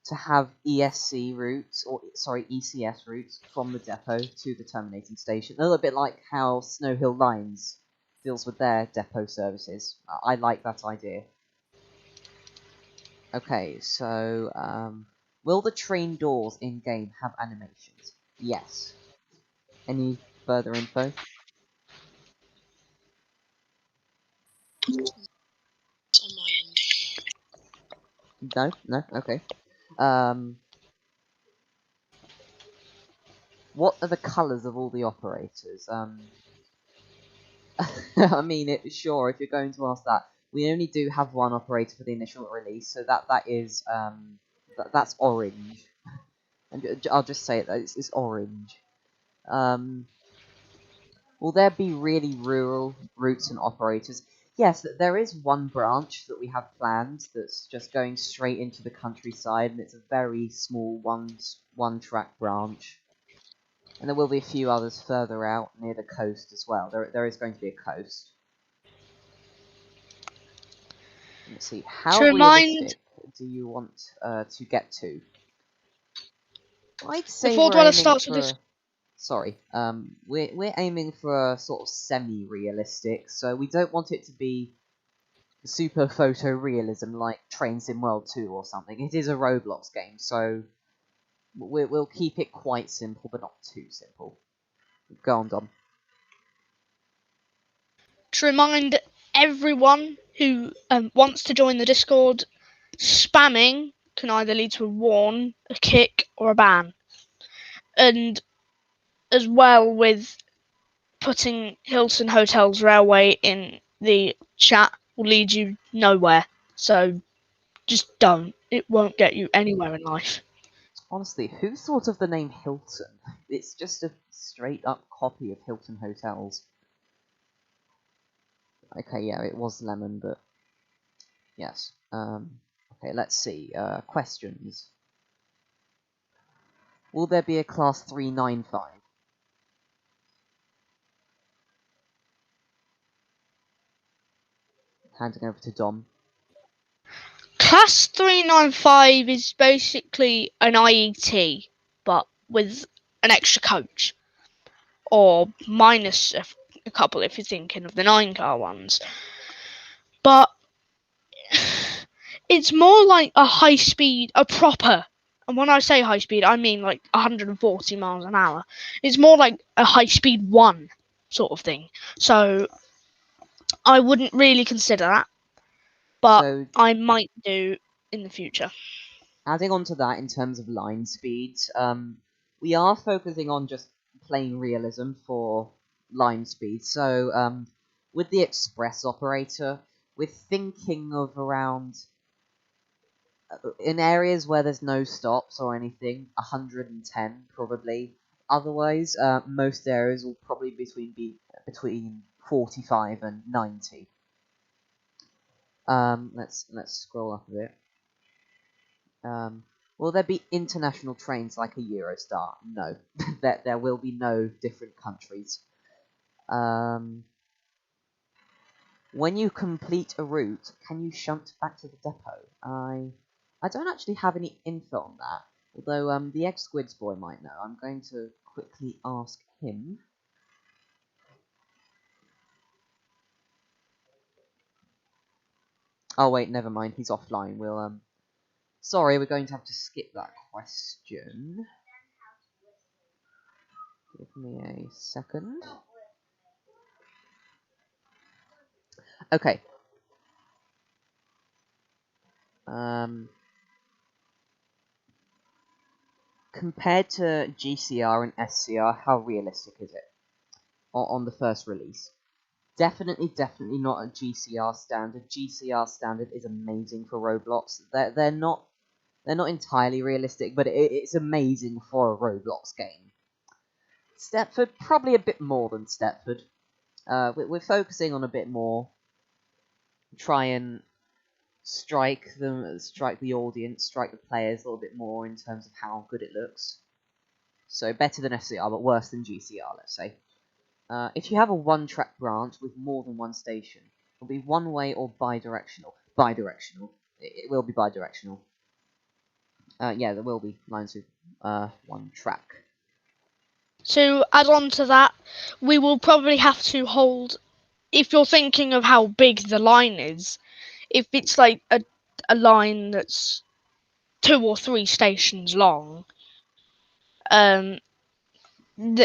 to have ESC routes, or sorry, ECS routes from the depot to the terminating station. A little bit like how Snow Hill Lines deals with their depot services. I like that idea. Okay, so will the train doors in-game have animations? Yes. Any further info? On my end. No? Okay. What are the colours of all the operators? I mean, sure, if you're going to ask that, we only do have one operator for the initial release, so that is that's orange. And I'll just say it, it's orange. Will there be really rural routes and operators? Yes, there is one branch that we have planned that's just going straight into the countryside, and it's a very small one-track branch. And there will be a few others further out near the coast as well. There is going to be a coast. Let's see, how realistic do you want to get to? I'd say Before we're Dweller aiming starts for... with this, Sorry, we're aiming for a sort of semi-realistic, so we don't want it to be super photorealism like Train Sim World 2 or something. It is a Roblox game, so we'll keep it quite simple, but not too simple. Go on, Dom. to remind everyone who wants to join the Discord, spamming can either lead to a warn, a kick, or a ban. And as well with putting Hilton Hotels Railway in the chat will lead you nowhere. So just don't. It won't get you anywhere in life. Honestly, who thought of the name Hilton? It's just a straight-up copy of Hilton Hotels. Okay, yeah, it was Lemon, but... Yes. Okay, let's see. Questions. Will there be a Class 395? Handing over to Dom. Class 395 is basically an IET, but with an extra coach. Or minus a couple if you're thinking of the 9-car ones. But it's more like a high speed, a proper. And when I say high speed, I mean like 140 miles an hour. It's more like a high speed one sort of thing. So I wouldn't really consider that, but So, I might do in the future. adding on to that in terms of line speeds, we are focusing on just plain realism for line speed. So, with the express operator, we're thinking of around, in areas where there's no stops or anything, 110 probably. Otherwise, most areas will probably be between 45 and 90. Let's scroll up a bit. Will there be international trains like a Eurostar? No, there will be no different countries. When you complete a route, can you shunt back to the depot? I don't actually have any info on that, although the ex-Squids boy might know. I'm going to quickly ask him. Oh wait, never mind. He's offline. We'll Sorry, we're going to have to skip that question. Give me a second. Okay. Compared to GCR and SCR, how realistic is it on the first release? Definitely not a GCR standard. GCR standard is amazing for Roblox. They're not entirely realistic, but it's amazing for a Roblox game. Stepford, probably a bit more than Stepford. We're focusing on a bit more. Try and strike the audience, strike the players a little bit more in terms of how good it looks. So better than SCR, but worse than GCR, let's say. If you have a one-track branch with more than one station, it'll be one-way or bi-directional. Bi-directional. It will be bi-directional. Yeah, there will be lines with one track. To add on to that, we will probably have to hold, if you're thinking of how big the line is, if it's like a line that's 2 or 3 stations long, that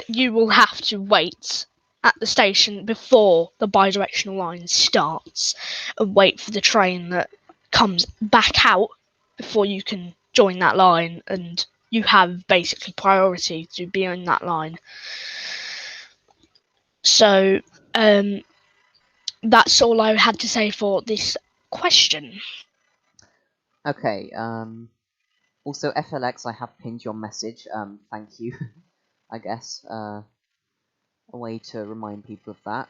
you will have to wait at the station before the bi-directional line starts and wait for the train that comes back out before you can join that line, and you have basically priority to be on that line. So that's all I had to say for this question. Okay, also FLX, I have pinned your message, thank you, I guess, a way to remind people of that.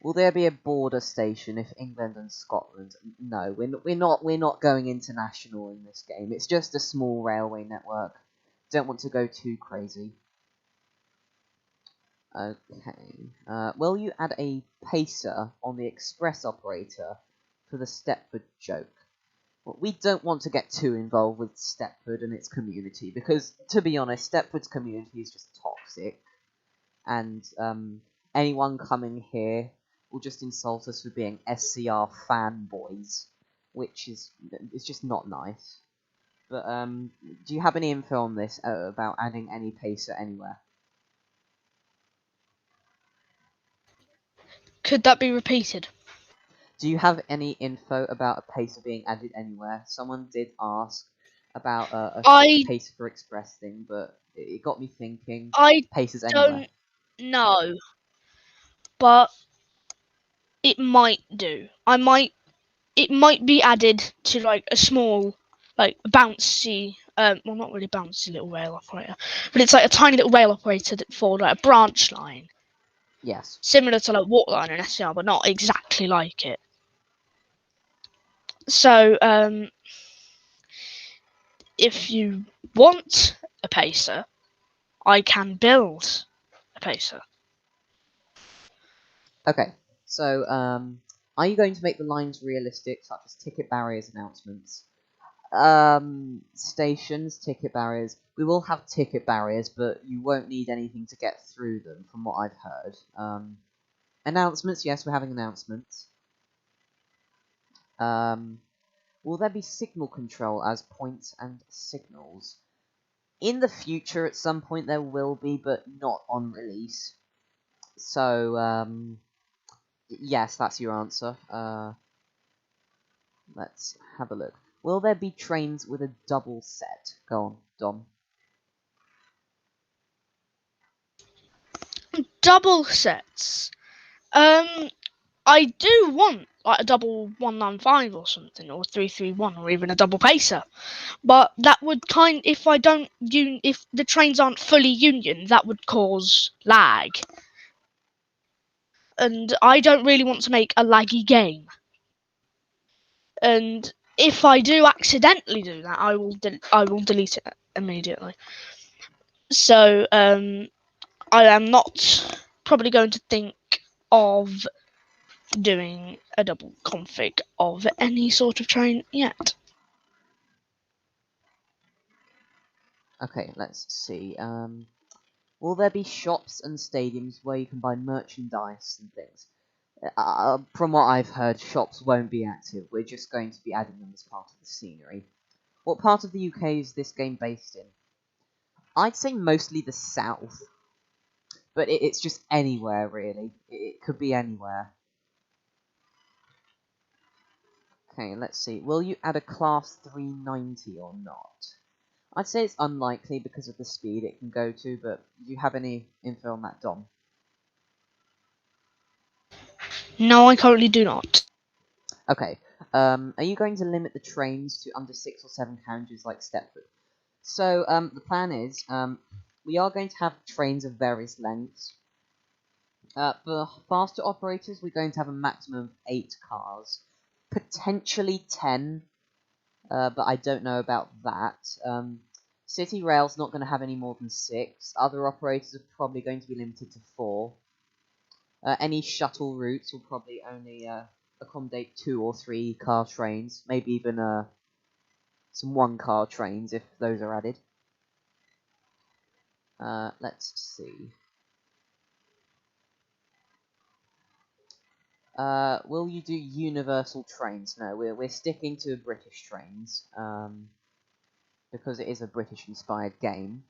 Will there be a border station if England and Scotland? No, we're not going international in this game. It's just a small railway network. Don't want to go too crazy. Okay. Will you add a pacer on the express operator for the Stepford joke? Well, we don't want to get too involved with Stepford and its community because, to be honest, Stepford's community is just toxic, and anyone coming here will just insult us for being SCR fanboys, which is just not nice. But do you have any info on this about adding any pacer anywhere? Could that be repeated? Do you have any info about a pacer being added anywhere? Someone did ask about a sort of pacer for express thing, but it got me thinking. I Pacers anywhere. don't know, but it might do. It might be added to like a small, like bouncy, well, not really bouncy little rail operator, but it's like a tiny little rail operator for like a branch line. Yes. Similar to like Waterline and SCR, but not exactly like it. So, if you want a pacer, I can build a pacer. Okay. So, are you going to make the lines realistic, such as ticket barriers, announcements? Stations, ticket barriers. We will have ticket barriers, but you won't need anything to get through them, from what I've heard. Announcements, yes, we're having announcements. Will there be signal control as points and signals? In the future, at some point, there will be, but not on release. So, yes, that's your answer. Let's have a look. Will there be trains with a double set? Go on, Dom. Double sets. I do want like a double 195 or something, or 331, or even a double pacer. But that would if the trains aren't fully union, that would cause lag. And I don't really want to make a laggy game. And if I do accidentally do that, I will delete it immediately. So I am not probably going to think of doing a double config of any sort of train yet. Okay, let's see. Will there be shops and stadiums where you can buy merchandise and things? From what I've heard, shops won't be active. We're just going to be adding them as part of the scenery. What part of the UK is this game based in? I'd say mostly the south. But it's just anywhere, really. It could be anywhere. Okay, let's see. Will you add a class 390 or not? I'd say it's unlikely because of the speed it can go to, but do you have any info on that, Dom? No, I currently do not. Okay. Are you going to limit the trains to under 6 or 7 carriages like Stepford? So, the plan is, we are going to have trains of various lengths. For faster operators, we're going to have a maximum of 8 cars potentially 10, but I don't know about that. City Rail's not going to have any more than 6. Other operators are probably going to be limited to 4. Any shuttle routes will probably only accommodate 2 or 3 car trains, maybe even some 1-car trains if those are added. Let's see. Will you do universal trains? No, we're sticking to British trains, because it is a British-inspired game.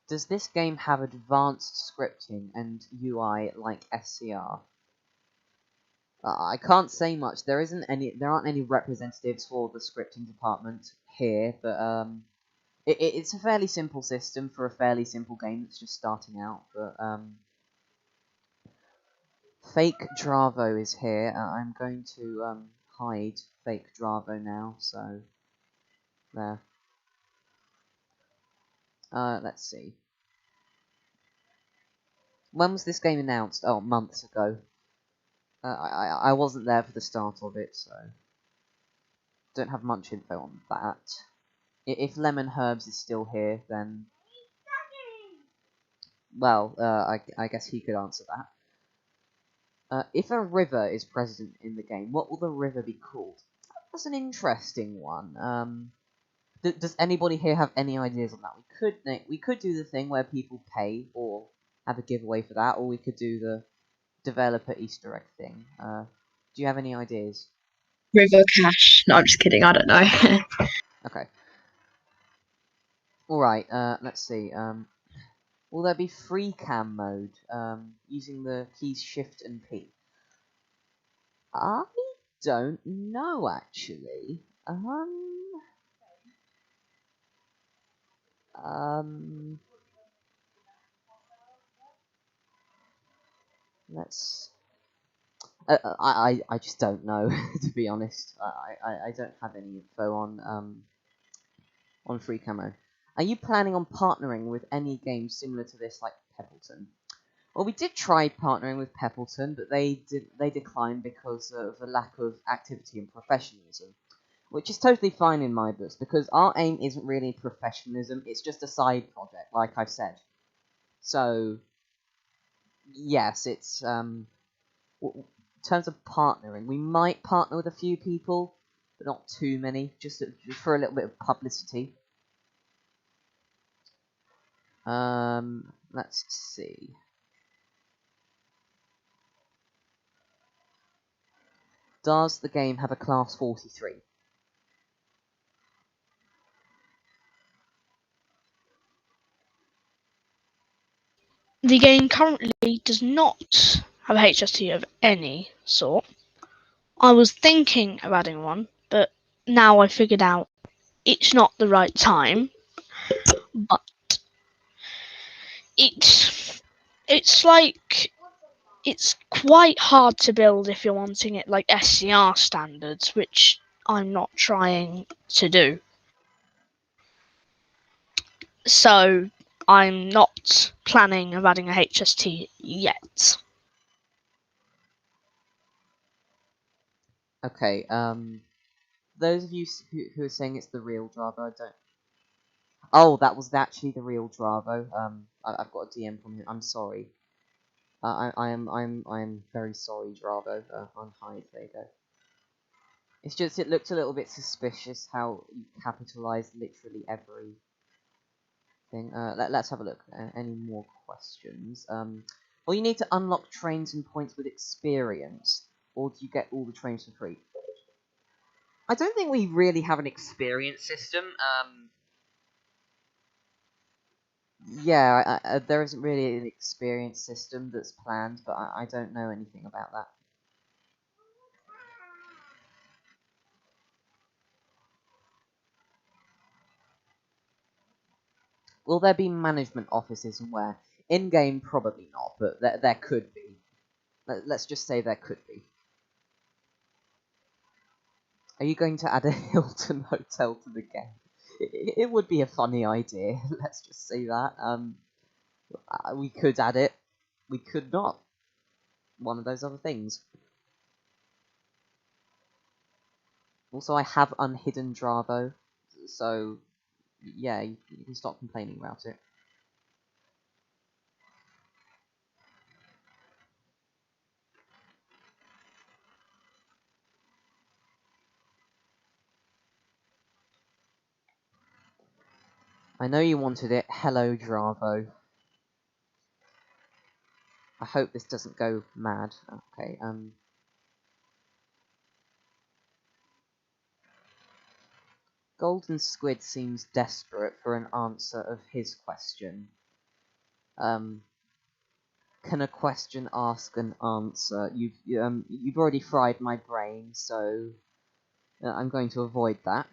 Does this game have advanced scripting and UI like SCR? I can't say much. There aren't any representatives for the scripting department here, but it's a fairly simple system for a fairly simple game that's just starting out. But Fake Dravo is here. I'm going to hide Fake Dravo now. So there. Let's see. When was this game announced? Oh, months ago. I wasn't there for the start of it, so don't have much info on that. If Lemon Herbs is still here, then well, I guess he could answer that. If a river is present in the game, what will the river be called? That's an interesting one. Does anybody here have any ideas on that? We could do the thing where people pay or have a giveaway for that, or we could do the developer Easter egg thing. Do you have any ideas? River Cash. No, I'm just kidding. I don't know. Okay. Alright, let's see. Will there be free cam mode using the keys Shift and P? I don't know, actually. Let's. I just don't know, to be honest. I don't have any info on free camo. Are you planning on partnering with any games similar to this, like Peppleton? Well, we did try partnering with Peppleton, but they declined because of a lack of activity and professionalism, which is totally fine in my books, because our aim isn't really professionalism, it's just a side project, like I've said. So, yes, it's, in terms of partnering, we might partner with a few people, but not too many, just for a little bit of publicity. Let's see. Does the game have a class 43? The game currently does not have a HST of any sort. I was thinking of adding one, but now I figured out it's not the right time. But it's quite hard to build if you're wanting it like SCR standards, which I'm not trying to do. So I'm not planning of adding a HST yet. Okay, those of you who are saying it's the real Dravo, I don't... Oh, that was actually the real Dravo. I've got a DM from him. I'm sorry. I'm very sorry, Dravo. On hide, there you go. It's just, it looked a little bit suspicious how you capitalized literally every thing. Let's have a look. Any more questions? Well, you need to unlock trains and points with experience, or do you get all the trains for free? I don't think we really have an experience system. Yeah, there isn't really an experience system that's planned, but I don't know anything about that. Will there be management offices and where? In-game, probably not, but there could be. Let's just say there could be. Are you going to add a Hilton hotel to the game? It would be a funny idea. Let's just say that. We could add it. we could not. One of those other things. Also, I have unhidden Dravo, so yeah, you can stop complaining about it. I know you wanted it. Hello, Dravo. I hope this doesn't go mad. Okay, Golden Squid seems desperate for an answer of his question. Can a question ask an answer? You've already fried my brain, so I'm going to avoid that.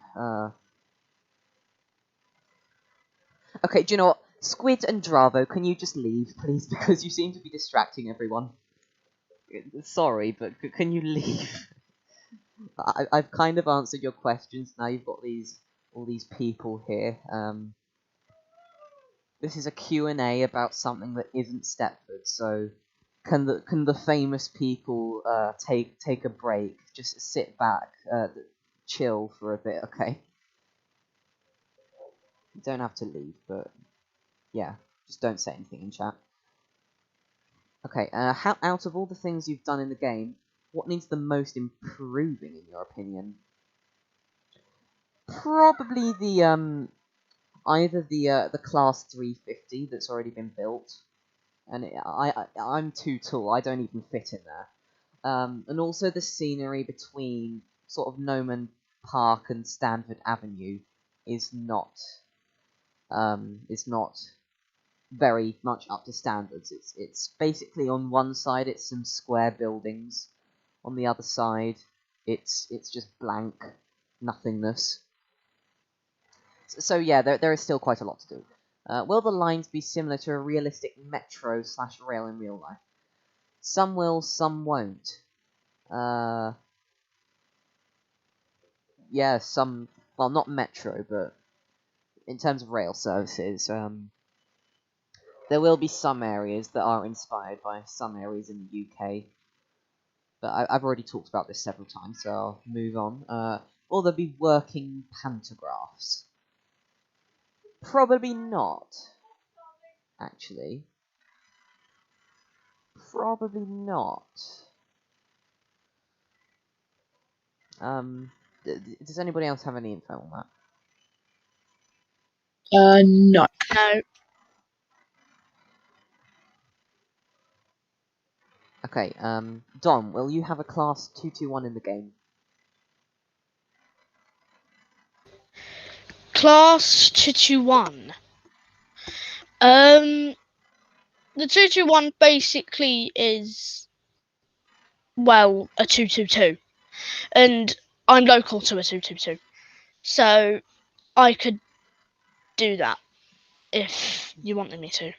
Okay, do you know what? Squid and Dravo, can you just leave, please? Because you seem to be distracting everyone. Sorry, but can you leave? I've kind of answered your questions. Now you've got all these people here. This is a Q&A about something that isn't Stepford. So, can the famous people take a break? Just sit back, chill for a bit, okay? You don't have to leave, but yeah, just don't say anything in chat. Okay, how out of all the things you've done in the game, what needs the most improving in your opinion? Probably the either the class 350 that's already been built, and I'm too tall, I don't even fit in there. And also the scenery between sort of Noman Park and Stanford Avenue is not very much up to standards. It's basically on one side it's some square buildings, on the other side it's just blank nothingness. So yeah, there is still quite a lot to do. Will the lines be similar to a realistic metro / rail in real life? Some will, some won't. Yeah, some, well, not metro, but in terms of rail services, there will be some areas that are inspired by some areas in the UK. But I've already talked about this several times, so I'll move on. Will there be working pantographs? Probably not, actually. Probably not. Does anybody else have any info on that? No. No. Okay, Don, will you have a class 221 in the game? Class 221. The 221 basically is, well, a 222. And I'm local to a 222. So I could do that if you wanted me to.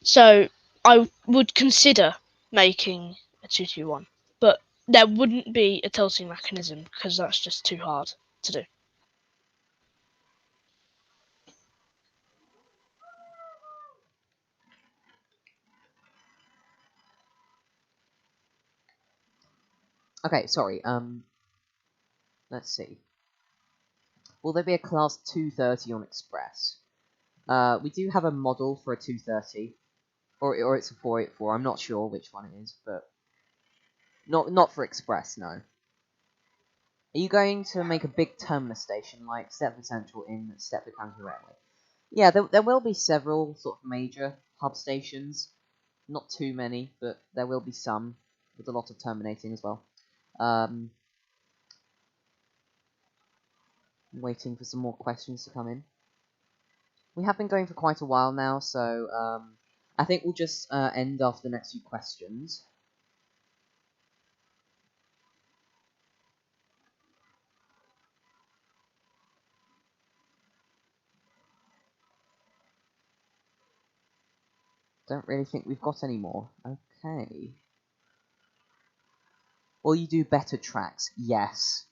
So I would consider making a 221. But there wouldn't be a tilting mechanism because that's just too hard to do. Okay, sorry, let's see. Will there be a class 230 on Express? We do have a model for a 230, or it's a 484. I'm not sure which one it is, but not for Express. No. Are you going to make a big terminus station like Stepford Central in Stepford County Railway? Yeah, there will be several sort of major hub stations. Not too many, but there will be some with a lot of terminating as well. Waiting for some more questions to come in. We have been going for quite a while now, so I think we'll just end after the next few questions. Don't really think we've got any more. Okay. Will you do better tracks? Yes.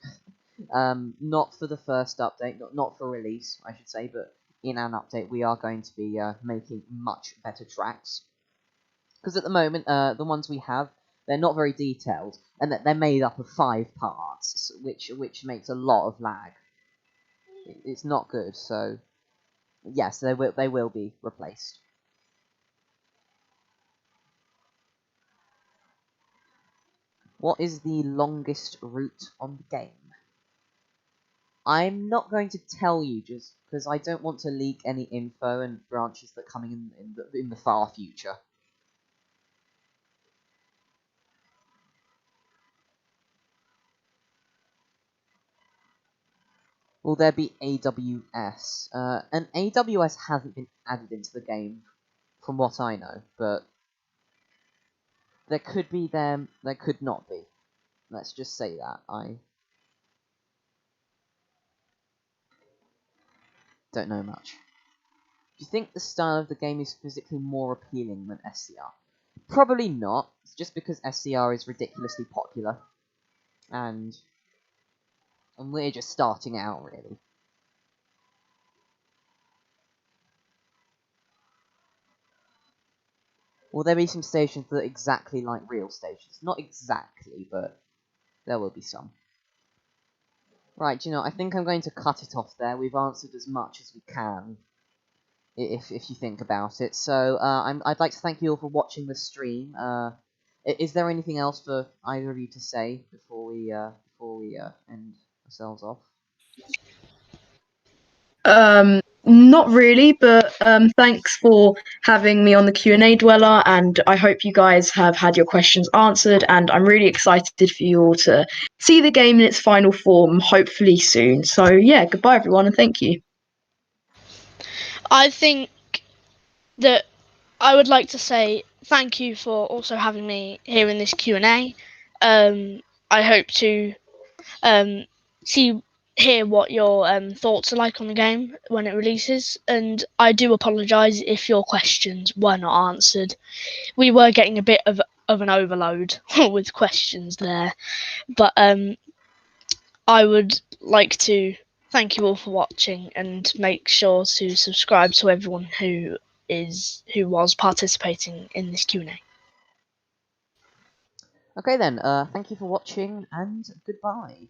Not for the first update, not for release, I should say, but in an update we are going to be making much better tracks. Because at the moment, the ones we have, they're not very detailed, and that they're made up of 5 parts, which makes a lot of lag. It's not good. So yes, they will be replaced. What is the longest route on the game? I'm not going to tell you just because I don't want to leak any info and branches that are coming in the far future. Will there be AWS? And AWS hasn't been added into the game, from what I know, but there could be them, there could not be. Let's just say that. I don't know much. Do you think the style of the game is physically more appealing than SCR? Probably not. It's just because SCR is ridiculously popular. And we're just starting out, really. Will there be some stations that are exactly like real stations? Not exactly, but there will be some. Right, I think I'm going to cut it off there. We've answered as much as we can, if you think about it. So I'd like to thank you all for watching the stream. Is there anything else for either of you to say before we end ourselves off? Not really, but thanks for having me on the Q&A Dweller, and I hope you guys have had your questions answered, and I'm really excited for you all to see the game in its final form, hopefully soon. So yeah, goodbye everyone, and thank you. I think that I would like to say thank you for also having me here in this Q&A. I hope to hear what your thoughts are like on the game when it releases, and I do apologise if your questions were not answered. We were getting a bit of an overload with questions there, but I would like to thank you all for watching and make sure to subscribe to everyone who was participating in this Q&A. Okay then, thank you for watching, and goodbye.